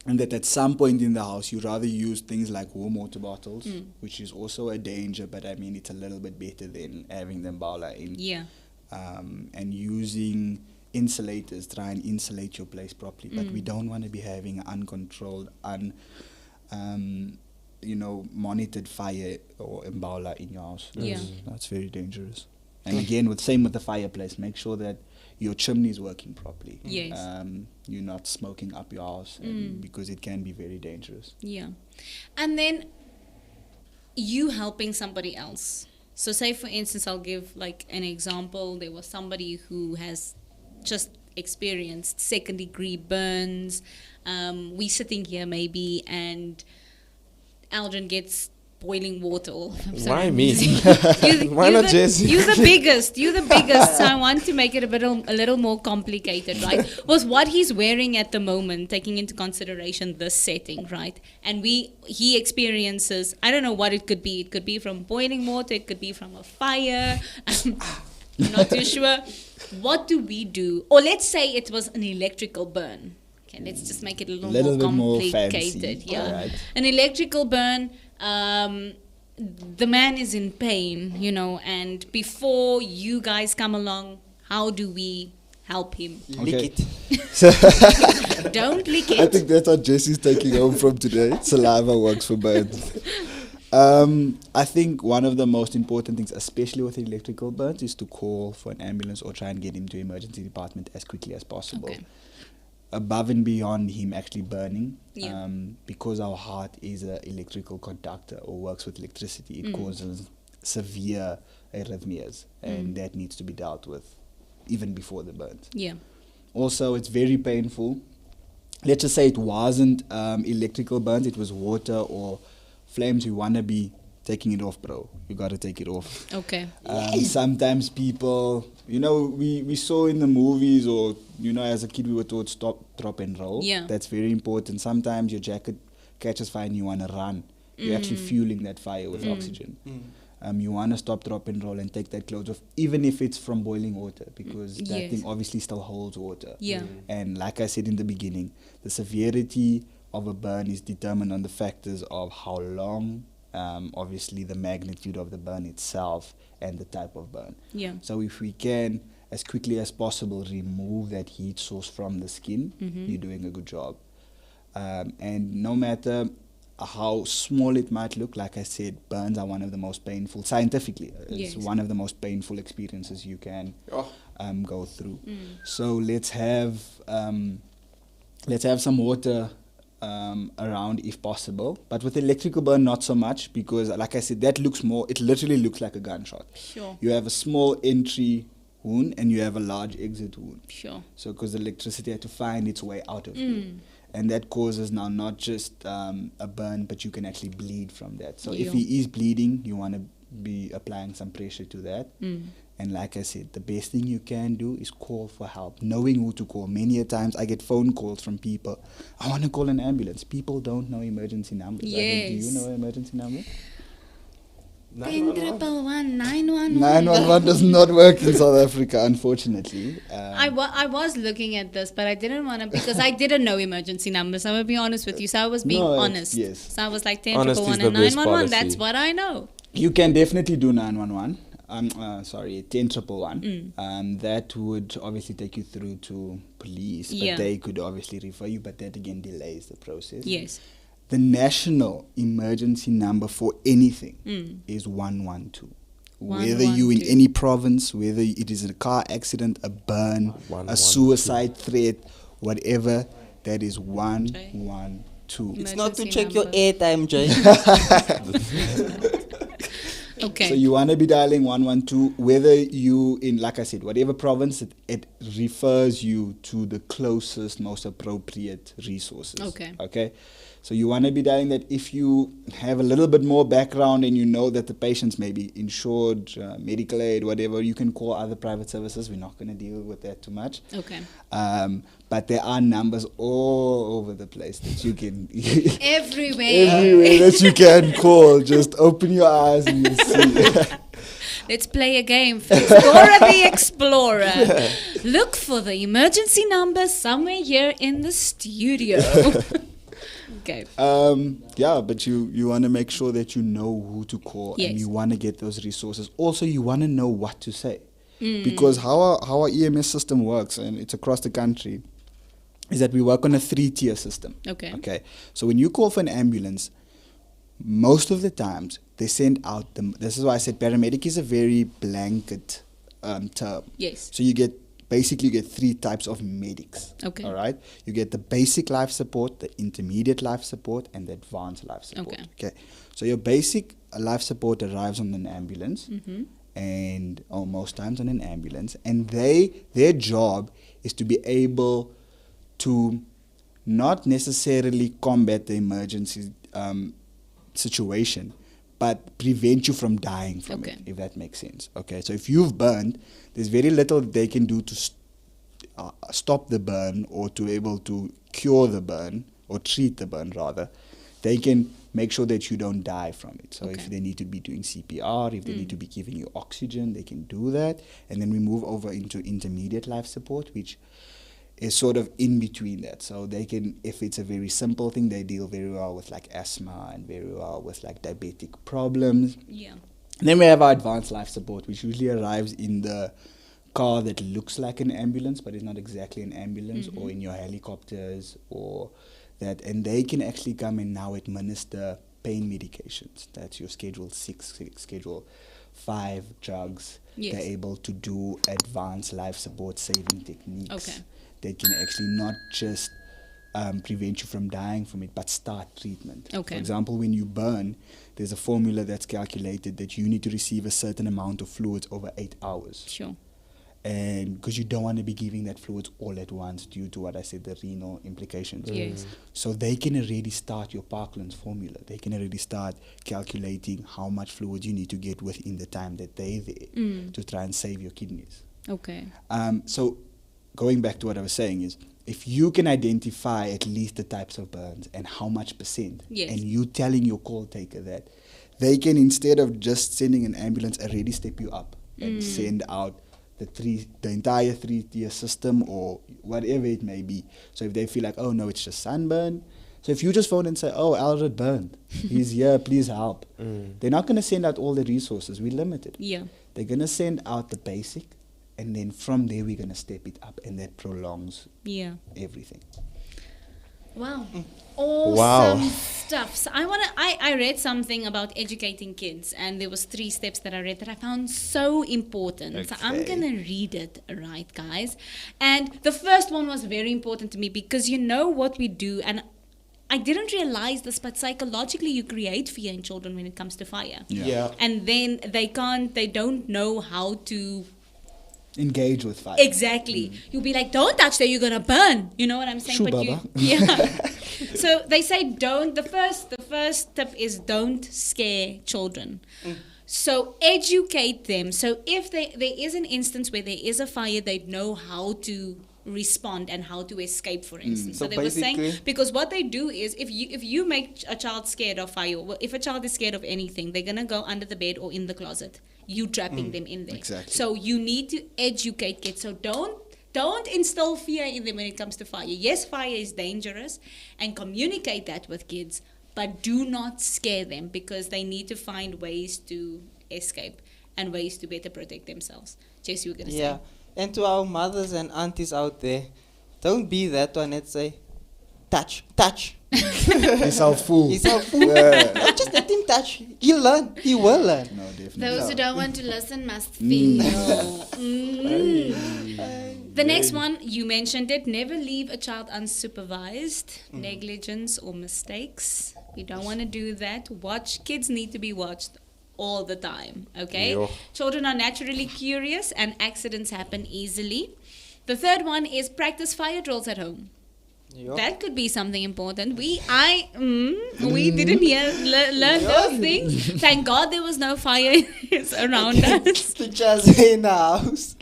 D: And that at some point in the house, you rather use things like warm water bottles, which is also a danger, but I mean, it's a little bit better than having the umbala in.
B: Yeah.
D: And using insulators, try and insulate your place properly. But we don't want to be having uncontrolled, monitored fire or imbala in your house. That's very dangerous. And again, same with the fireplace. Make sure that your chimney is working properly.
B: Yes.
D: You're not smoking up your house, because it can be very dangerous.
B: Yeah. And then you helping somebody else. So say, for instance, I'll give like an example. There was somebody who has just experienced second-degree burns. We sitting here maybe, and Aldrin gets boiling water.
A: Why me?
B: Why
A: not Jesse?
B: You're the biggest. So I want to make it a little more complicated, right? Was what he's wearing at the moment, taking into consideration this setting, right? And he experiences, I don't know what it could be. It could be from boiling water. It could be from a fire. I'm not too sure. What do we do? Or let's say it was an electrical burn. Okay, let's just make it a little more complicated.
D: More fancy.
B: Yeah,
D: Right.
B: An electrical burn. The man is in pain, and before you guys come along, how do we help him?
C: Lick it.
B: Don't lick
D: I
B: it.
D: think that's what Jesse's taking home from today. Saliva works for burns. I think one of the most important things, especially with electrical burns, is to call for an ambulance or try and get him to emergency department as quickly as possible.
B: Okay.
D: Above and beyond him actually burning,
B: Yeah.
D: because our heart is an electrical conductor or works with electricity, it causes severe arrhythmias, and that needs to be dealt with even before the burns.
B: Yeah.
D: Also, it's very painful, let's just say it wasn't electrical burns, it was water or flames, you want to be taking it off, bro. You got to take it off.
B: Okay.
D: Sometimes people, we saw in the movies, or, as a kid we were taught stop, drop and roll.
B: Yeah.
D: That's very important. Sometimes your jacket catches fire and you want to run. You're actually fueling that fire with oxygen. You want to stop, drop and roll and take that clothes off, even if it's from boiling water, because that thing obviously still holds water.
B: Yeah.
D: And like I said in the beginning, the severity of a burn is determined on the factors of how long, obviously the magnitude of the burn itself, and the type of burn.
B: Yeah.
D: So if we can, as quickly as possible, remove that heat source from the skin, you're doing a good job. And no matter how small it might look, like I said, burns are one of the most painful, scientifically, it's one of the most painful experiences you can go through. So let's have some water around if possible, but with electrical burn not so much, because like I said, it literally looks like a gunshot.
B: Sure.
D: You have a small entry wound and you have a large exit wound.
B: Sure.
D: So because the electricity had to find its way out of you. And that causes now not just a burn, but you can actually bleed from that. So if he is bleeding, you want to be applying some pressure to that. And like I said, the best thing you can do is call for help, knowing who to call. Many a times I get phone calls from people, I want to call an ambulance. People don't know emergency numbers.
B: Yes.
D: I mean, do you know an emergency number?
B: 10 911.
D: 911 does not work in South Africa, unfortunately.
B: I was looking at this, but I didn't want to, because I didn't know emergency numbers. I will be honest with you. So I was being honest.
D: Yes.
B: So I was like 10
A: Honesty is
B: 111 and
A: the best
B: 911.
A: policy.
B: That's what I know.
D: You can definitely do 911. 10 111. That would obviously take you through to police, but they could obviously refer you, but that again delays the process.
B: Yes.
D: The national emergency number for anything is 112. Whether you in any province, whether it is a car accident, a burn, a suicide threat, whatever, that is 112.
C: It's not to
B: Emergency
C: check your
B: number.
C: airtime, Jay.
B: Okay.
D: So you want to be dialing 112, whether you in, like I said, whatever province, it refers you to the closest, most appropriate resources.
B: Okay.
D: Okay. So you want to be dialing that. If you have a little bit more background and you know that the patient's maybe insured, medical aid, whatever, you can call other private services. We're not going to deal with that too much.
B: Okay.
D: But there are numbers all over the place that you can
B: Everywhere.
D: that you can call. Just open your eyes and you'll see.
B: Let's play a game. Dora the Explorer. Look for the emergency number somewhere here in the studio. Okay.
D: But you want to make sure that you know who to call, and you want to get those resources. Also, you want to know what to say, because how our EMS system works, and it's across the country, is that we work on a 3-tier system. Okay. So when you call for an ambulance, most of the times they send out this is why I said paramedic is a very blanket term.
B: Yes.
D: So you get 3 types of medics.
B: Okay.
D: All right. You get the basic life support, the intermediate life support, and the advanced life support. Okay. So your basic life support arrives on an ambulance, and most times on an ambulance, and their job is to be able to not necessarily combat the emergency situation, but prevent you from dying from it, if that makes sense. Okay, so if you've burned, there's very little they can do to stop the burn, or to able to cure the burn, or treat the burn rather. They can make sure that you don't die from it. So if they need to be doing CPR, if they need to be giving you oxygen, they can do that. And then we move over into intermediate life support, which is sort of in between that. So they can, if it's a very simple thing, they deal very well with like asthma and very well with like diabetic problems.
B: Yeah.
D: And then we have our advanced life support, which usually arrives in the car that looks like an ambulance, but is not exactly an ambulance, or in your helicopters or that. And they can actually come and now administer pain medications. That's your Schedule 6, Schedule 5 drugs.
B: Yes.
D: They're able to do advanced life support saving techniques.
B: Okay.
D: They can actually not just prevent you from dying from it, but start treatment.
B: Okay.
D: For example, when you burn, there's a formula that's calculated that you need to receive a certain amount of fluids over 8 hours.
B: Sure.
D: and because you don't want to be giving that fluids all at once due to what I said, the renal implications.
B: Yes.
D: So they can already start your Parkland's formula. They can already start calculating how much fluid you need to get within the time that they're there to try and save your kidneys.
B: Okay.
D: So going back to what I was saying is, if you can identify at least the types of burns and how much percent,
B: Yes.
D: and you telling your call taker that, they can, instead of just sending an ambulance, already step you up and send out the entire 3-tier system or whatever it may be. So if they feel like, oh no, it's just sunburn. So if you just phone and say, oh, Alred burned, he's here, please help. They're not going to send out all the resources. We're limited.
B: Yeah.
D: They're going to send out the basic, and then from there we're going to step it up, and that prolongs
B: Yeah.
D: everything.
B: Wow. Awesome stuff. So I read something about educating kids, and there was 3 steps that I read that I found so important. So I'm going to read it, right, guys? And the first one was very important to me because you know what we do, and I didn't realize this, but psychologically you create fear in children when it comes to fire.
A: Yeah.
B: And then they don't know how to
D: Engage with fire.
B: Exactly. You'll be like, don't touch that, you're gonna burn. You know what I'm saying?
D: Shoo,
B: but
D: Baba.
B: yeah. So they say don't. The first tip is don't scare children. So educate them. So if there is an instance where there is a fire, they know how to respond and how to escape, for instance. So
C: So
B: they were saying,
C: basically-
B: because what they do is if you make a child scared of fire, well, if a child is scared of anything, they're gonna go under the bed or in the closet. You trapping them in there.
D: Exactly.
B: So you need to educate kids. So don't instill fear in them when it comes to fire. Yes, fire is dangerous, and communicate that with kids, but do not scare them because they need to find ways to escape and ways to better protect themselves. Jess, you were gonna
C: Yeah.
B: say.
C: And to our mothers and aunties out there, don't be that one that say, touch.
D: He's all fool.
C: He's a fool. No, just let him touch. He'll learn. He will learn.
D: No, definitely.
B: Those who don't want to listen must feel. The next one, you mentioned it, never leave a child unsupervised. Negligence or mistakes. We don't want to do that. Kids need to be watched all the time, okay?
A: Yo.
B: Children are naturally curious and accidents happen easily. The third one is practice fire drills at home.
C: Yup.
B: That could be something important. We didn't learn those things. Thank God there was no fire around us.
C: Teachers in the house.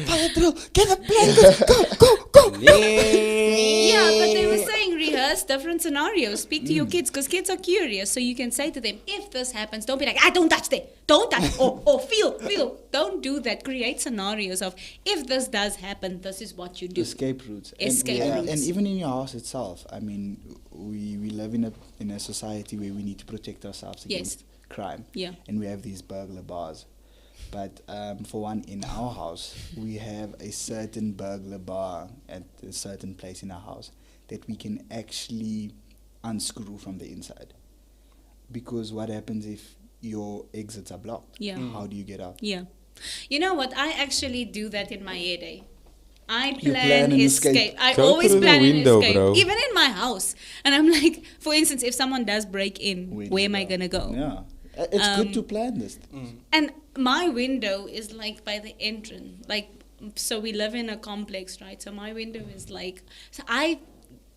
C: Fire drill. Get a blanket. Go.
B: Yeah, but they were saying rehearse different scenarios. Speak to your kids because kids are curious. So you can say to them, if this happens, don't be like, don't touch that. Don't touch. Or feel. Don't do that. Create scenarios of, if this does happen, this is what you do.
D: Escape routes.
B: Escape routes.
D: And even in your house itself, I mean, we live in a society where we need to protect ourselves
B: Yes.
D: against crime.
B: Yeah.
D: And we have these burglar bars. But for one, in our house, we have a certain burglar bar at a certain place in our house that we can actually unscrew from the inside. Because what happens if your exits are blocked?
B: Yeah.
D: How do you get out?
B: Yeah. You know what? I actually do that in my head. I
D: You
B: plan
D: plan an
B: escape.
D: escape.
B: I
A: Go
B: always
A: through the
B: plan
A: window,
B: an escape.
A: bro.
B: Even in my house. And I'm like, for instance, if someone does break in,
D: Where do
B: where
D: you
B: am I
D: go?
B: going to go?
D: Yeah. It's good to plan this.
B: And my window is like by the entrance. Like, so we live in a complex, right? So my window is like, so I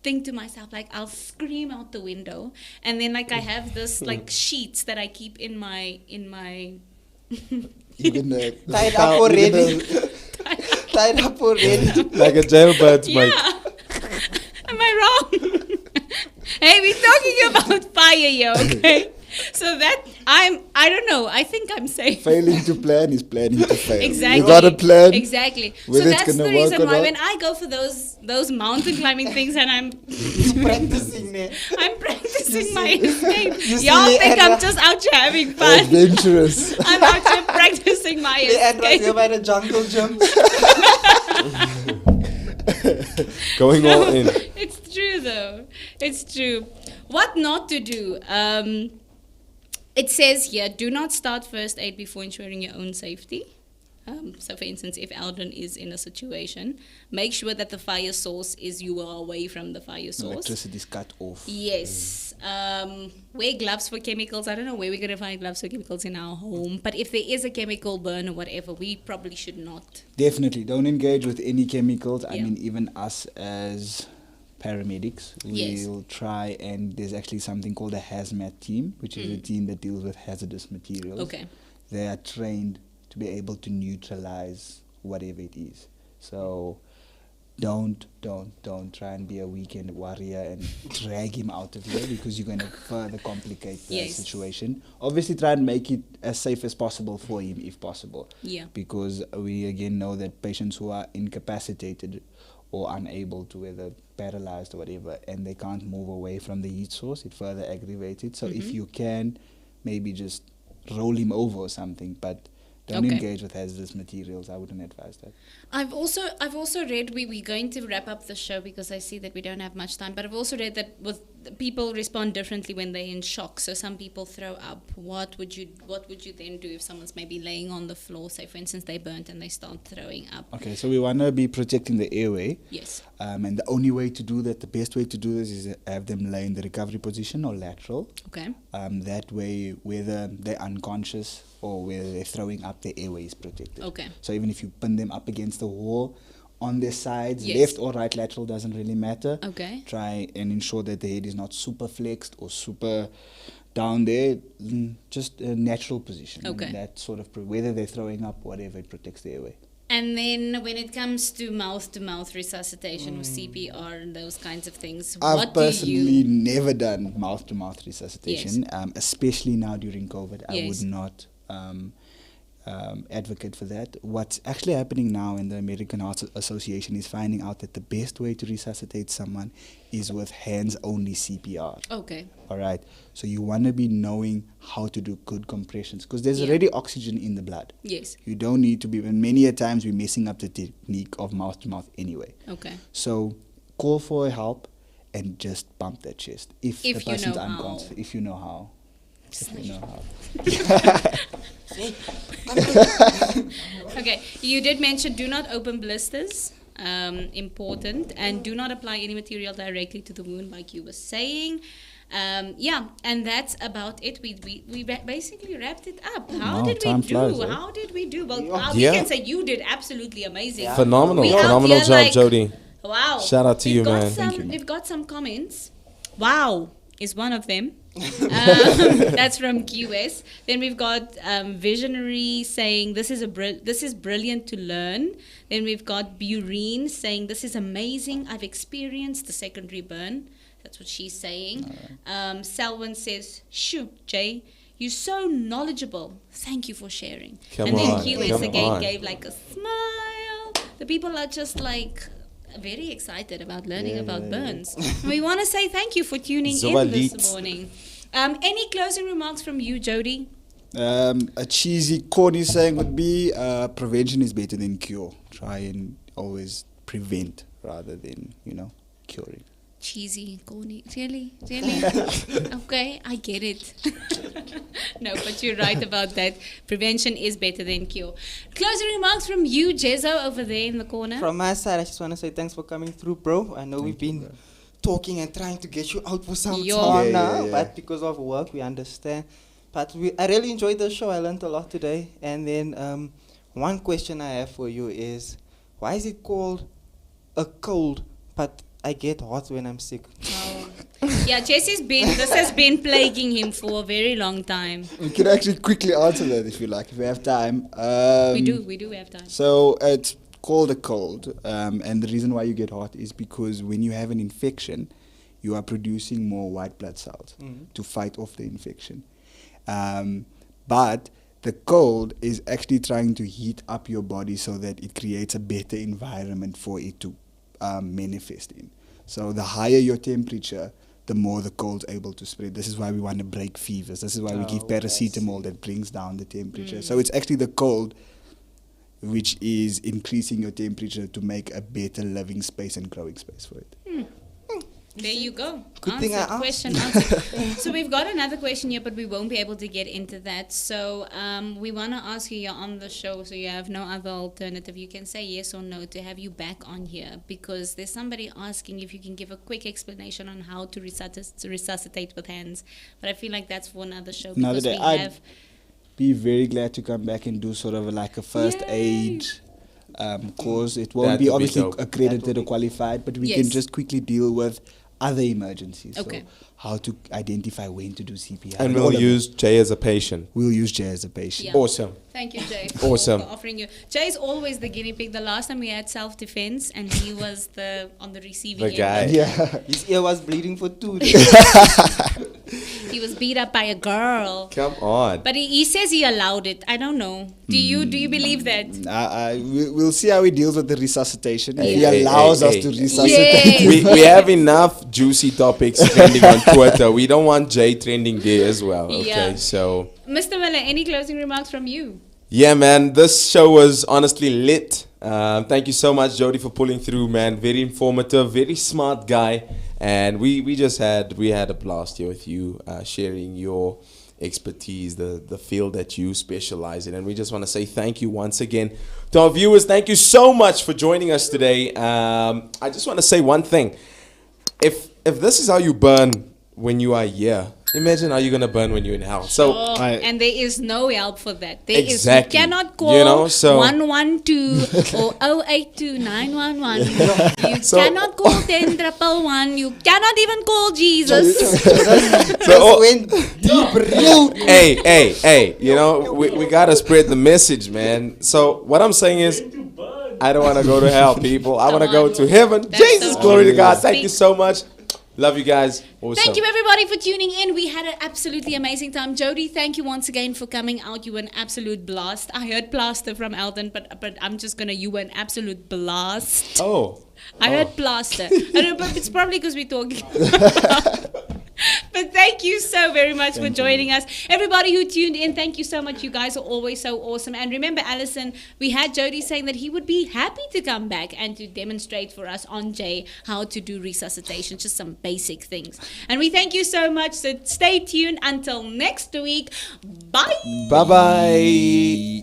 B: think to myself, like, I'll scream out the window. And then like I have this like sheets that I keep in my
D: You're gonna
C: Tied up already. Tied up already.
A: Like a jailbird's mate.
B: Yeah. Am I wrong? Hey, we're talking about fire here, okay? So that I don't know. I think I'm safe.
D: Failing to plan is planning to fail.
B: Exactly.
D: You gotta plan.
B: Exactly. So
D: whether it's
B: that's the
D: gonna work
B: reason
D: or
B: why
D: not.
B: when I go for those mountain climbing things and I'm
C: Practicing there.
B: practicing
C: You
B: my
C: see-
B: escape.
C: you see
B: Y'all
C: the
B: think I'm
C: Edna-
B: just out here having fun.
D: Adventurous.
B: I'm out here practicing my
C: The end right here
B: escape.
C: by the jungle gym.
A: Going all in.
B: It's true though. It's true. What not to do? It says here, do not start first aid before ensuring your own safety.
E: So, for instance, if Eldrin is in a situation, make sure that the fire source is you are away from the fire source.
D: Electricity is cut off.
E: Yes. Wear gloves for chemicals. I don't know where we're going to find gloves for chemicals in our home, but if there is a chemical burn or whatever, we probably should not.
D: Definitely. Don't engage with any chemicals. I
E: Yeah.
D: mean, even us as paramedics,
E: Yes.
D: we'll try, and there's actually something called a hazmat team, which is a team that deals with hazardous materials.
E: Okay.
D: They are trained to be able to neutralize whatever it is. So don't try and be a weekend warrior and drag him out of here, because you're going to further complicate the
E: Yes.
D: situation. Obviously try and make it as safe as possible for him if possible.
E: Yeah.
D: Because we again know that patients who are incapacitated or unable to, whether paralyzed or whatever, and they can't move away from the heat source, it further aggravates it. So if you can, maybe just roll him over or something, but don't
E: Okay.
D: engage with hazardous materials. I wouldn't advise that.
E: I've also read we're going to wrap up the show because I see that we don't have much time. But I've also read that people respond differently when they're in shock. So some people throw up. What would you then do if someone's maybe laying on the floor? Say, for instance, they burnt and they start throwing up.
D: Okay, so we want to be protecting the airway.
E: Yes.
D: And the only way to do that, the best way to do this, is have them lay in the recovery position or lateral.
E: Okay.
D: That way, whether they're unconscious or whether they're throwing up, the airway is protected.
E: Okay.
D: So even if you pin them up against the wall, on their sides,
E: Yes.
D: left or right lateral, doesn't really matter.
E: Okay.
D: Try and ensure that the head is not super flexed or super down there, just a natural position.
E: Okay.
D: And that sort of, whether they're throwing up, whatever, it protects the airway.
E: And then when it comes to mouth-to-mouth resuscitation or CPR and those kinds of things,
D: I've
E: what do
D: personally
E: you...
D: never done mouth-to-mouth resuscitation, especially now during COVID. I
E: Yes.
D: would not advocate for that. What's actually happening now in the American Heart Association is finding out that the best way to resuscitate someone is with hands-only CPR.
E: Okay.
D: All right. So you want to be knowing how to do good compressions, because there's
E: Yeah.
D: already oxygen in the blood.
E: Yes.
D: You don't need to be, and many a times we're messing up the technique of mouth-to-mouth anyway.
E: Okay.
D: So call for help and just pump that chest if the
E: If you
D: person's
E: know how.
D: unconscious. If you know how. If you know how.
E: Okay, you did mention do not open blisters, important, and do not apply any material directly to the wound, like you were saying. Yeah, and that's about it. We basically wrapped it up. How
D: Wow,
E: did we
D: time
E: do?
D: flies, eh?
E: How did we do? Well,
A: Yeah.
E: we can say you did absolutely amazing.
A: Phenomenal,
E: We out
A: phenomenal
E: here
A: job,
E: like-
A: Jody.
E: Wow.
A: Shout out to
E: We've
A: you,
E: got
A: man.
E: Some,
D: Thank you.
E: We've got some comments. Wow is one of them. That's from QS. Then we've got Visionary saying this is brilliant to learn. Then we've got Bureen saying this is amazing. I've experienced the secondary burn. That's what she's saying. Selwyn says, "Shoo, Jay, you're so knowledgeable. Thank you for sharing."
A: Come
E: and then
A: on,
E: QS
A: come
E: again
A: on.
E: gave like a smile. The people are just like very excited about learning about burns. We want to say thank you for tuning in
A: Zoaliet.
E: this morning. Any closing remarks from you, Jody?
D: A cheesy, corny saying would be prevention is better than cure. Try and always prevent rather than, curing.
E: Cheesy, corny. Really? Okay, I get it. No, but you're right about that. Prevention is better than cure. Closing remarks from you, Jezzo, over there in the corner.
C: From my side, I just want to say thanks for coming through, bro. I know we've been talking and trying to get you out for some
E: Yo.
C: time
D: Yeah,
C: now,
D: yeah.
C: but because of work, we understand. But I really enjoyed the show. I learned a lot today. And then one question I have for you is, why is it called a cold, but I get hot when I'm sick?
E: Oh. Yeah, this has been plaguing him for a very long time.
D: We can actually quickly answer that if you like, if we have time.
E: We do have time.
D: So it's called a cold, and the reason why you get hot is because when you have an infection, you are producing more white blood cells to fight off the infection. But the cold is actually trying to heat up your body so that it creates a better environment for it to manifest in. So the higher your temperature, the more the cold's able to spread. This is why we want to break fevers. This is why we give paracetamol that brings down the temperature. So it's actually the cold which is increasing your temperature to make a better living space and growing space for it.
E: There you go.
C: Good thing I
E: Answered.
C: asked.
E: Question answered. So we've got another question here, but we won't be able to get into that. So we want to ask you, you're on the show, so you have no other alternative. You can say yes or no to have you back on here, because there's somebody asking if you can give a quick explanation on how to resuscitate with hands. But I feel like that's for another show,
D: Another
E: because
D: day.
E: we
D: I'd
E: have...
D: be very glad to come back and do sort of like a first
E: Yay.
D: aid course. It won't
A: That
D: be
A: would be
D: obviously
A: dope.
D: accredited or qualified, but we
E: Yes.
D: can just quickly deal with other emergencies.
E: Okay.
D: So how to identify when to do CPR.
A: And
D: all
A: we'll
D: of
A: use Jay as a patient.
D: We'll use Jay as a patient.
E: Yeah.
A: Awesome.
E: Thank you, Jay,
A: Awesome.
E: for offering you. Jay's always the guinea pig. The last time we had self-defense, and he was on the receiving
A: The
E: end.
A: guy.
D: Yeah.
C: His ear was bleeding for 2 days.
E: He was beat up by a girl.
A: Come on.
E: But he says he allowed it. I don't know. Do you believe that?
D: We'll see how he deals with the resuscitation. If he
A: Hey,
D: allows
A: hey,
D: us
A: hey.
D: to resuscitate.
E: Yes.
A: we have enough juicy topics trending on Twitter. We don't want Jay trending there as well. Okay,
E: Yeah.
A: so
E: Mr. Miller, any closing remarks from you?
A: yeah, man, this show was honestly lit. Thank you so much, Jody, for pulling through, man. Very informative, very smart guy, and we had a blast here with you, sharing your expertise, the field that you specialize in, and we just want to say thank you once again to our viewers. Thank you so much for joining us today. I just want to say one thing: if this is how you burn when you are here, imagine how you're gonna burn when you're in hell. So.
E: And there is no help for that. There
A: Exactly.
E: is, you cannot call
A: You know, so-
E: 112 or 082 911. You
A: So-
E: cannot call 10 You cannot even call Jesus.
A: So,
C: went deep real.
A: hey, you know, we gotta spread the message, man. So what I'm saying is, I don't want to go to hell, people. I want to go to heaven.
E: That's
A: Jesus,
E: so
A: glory to
E: true.
A: God. Thank you
E: Speak-
A: so much. Love you guys. Awesome.
E: Thank you, everybody, for tuning in. We had an absolutely amazing time. Jody, thank you once again for coming out. You were an absolute blast. I heard plaster from Elton, but I'm just going to, you were an absolute blast.
A: Oh.
E: I heard plaster. I don't know, but it's probably because we're talking. But thank you so very much for joining us. Everybody who tuned in, thank you so much. You guys are always so awesome. And remember, Alison, we had Jody saying that he would be happy to come back and to demonstrate for us on Jay how to do resuscitation, just some basic things. And we thank you so much. So stay tuned until next week. Bye.
A: Bye-bye.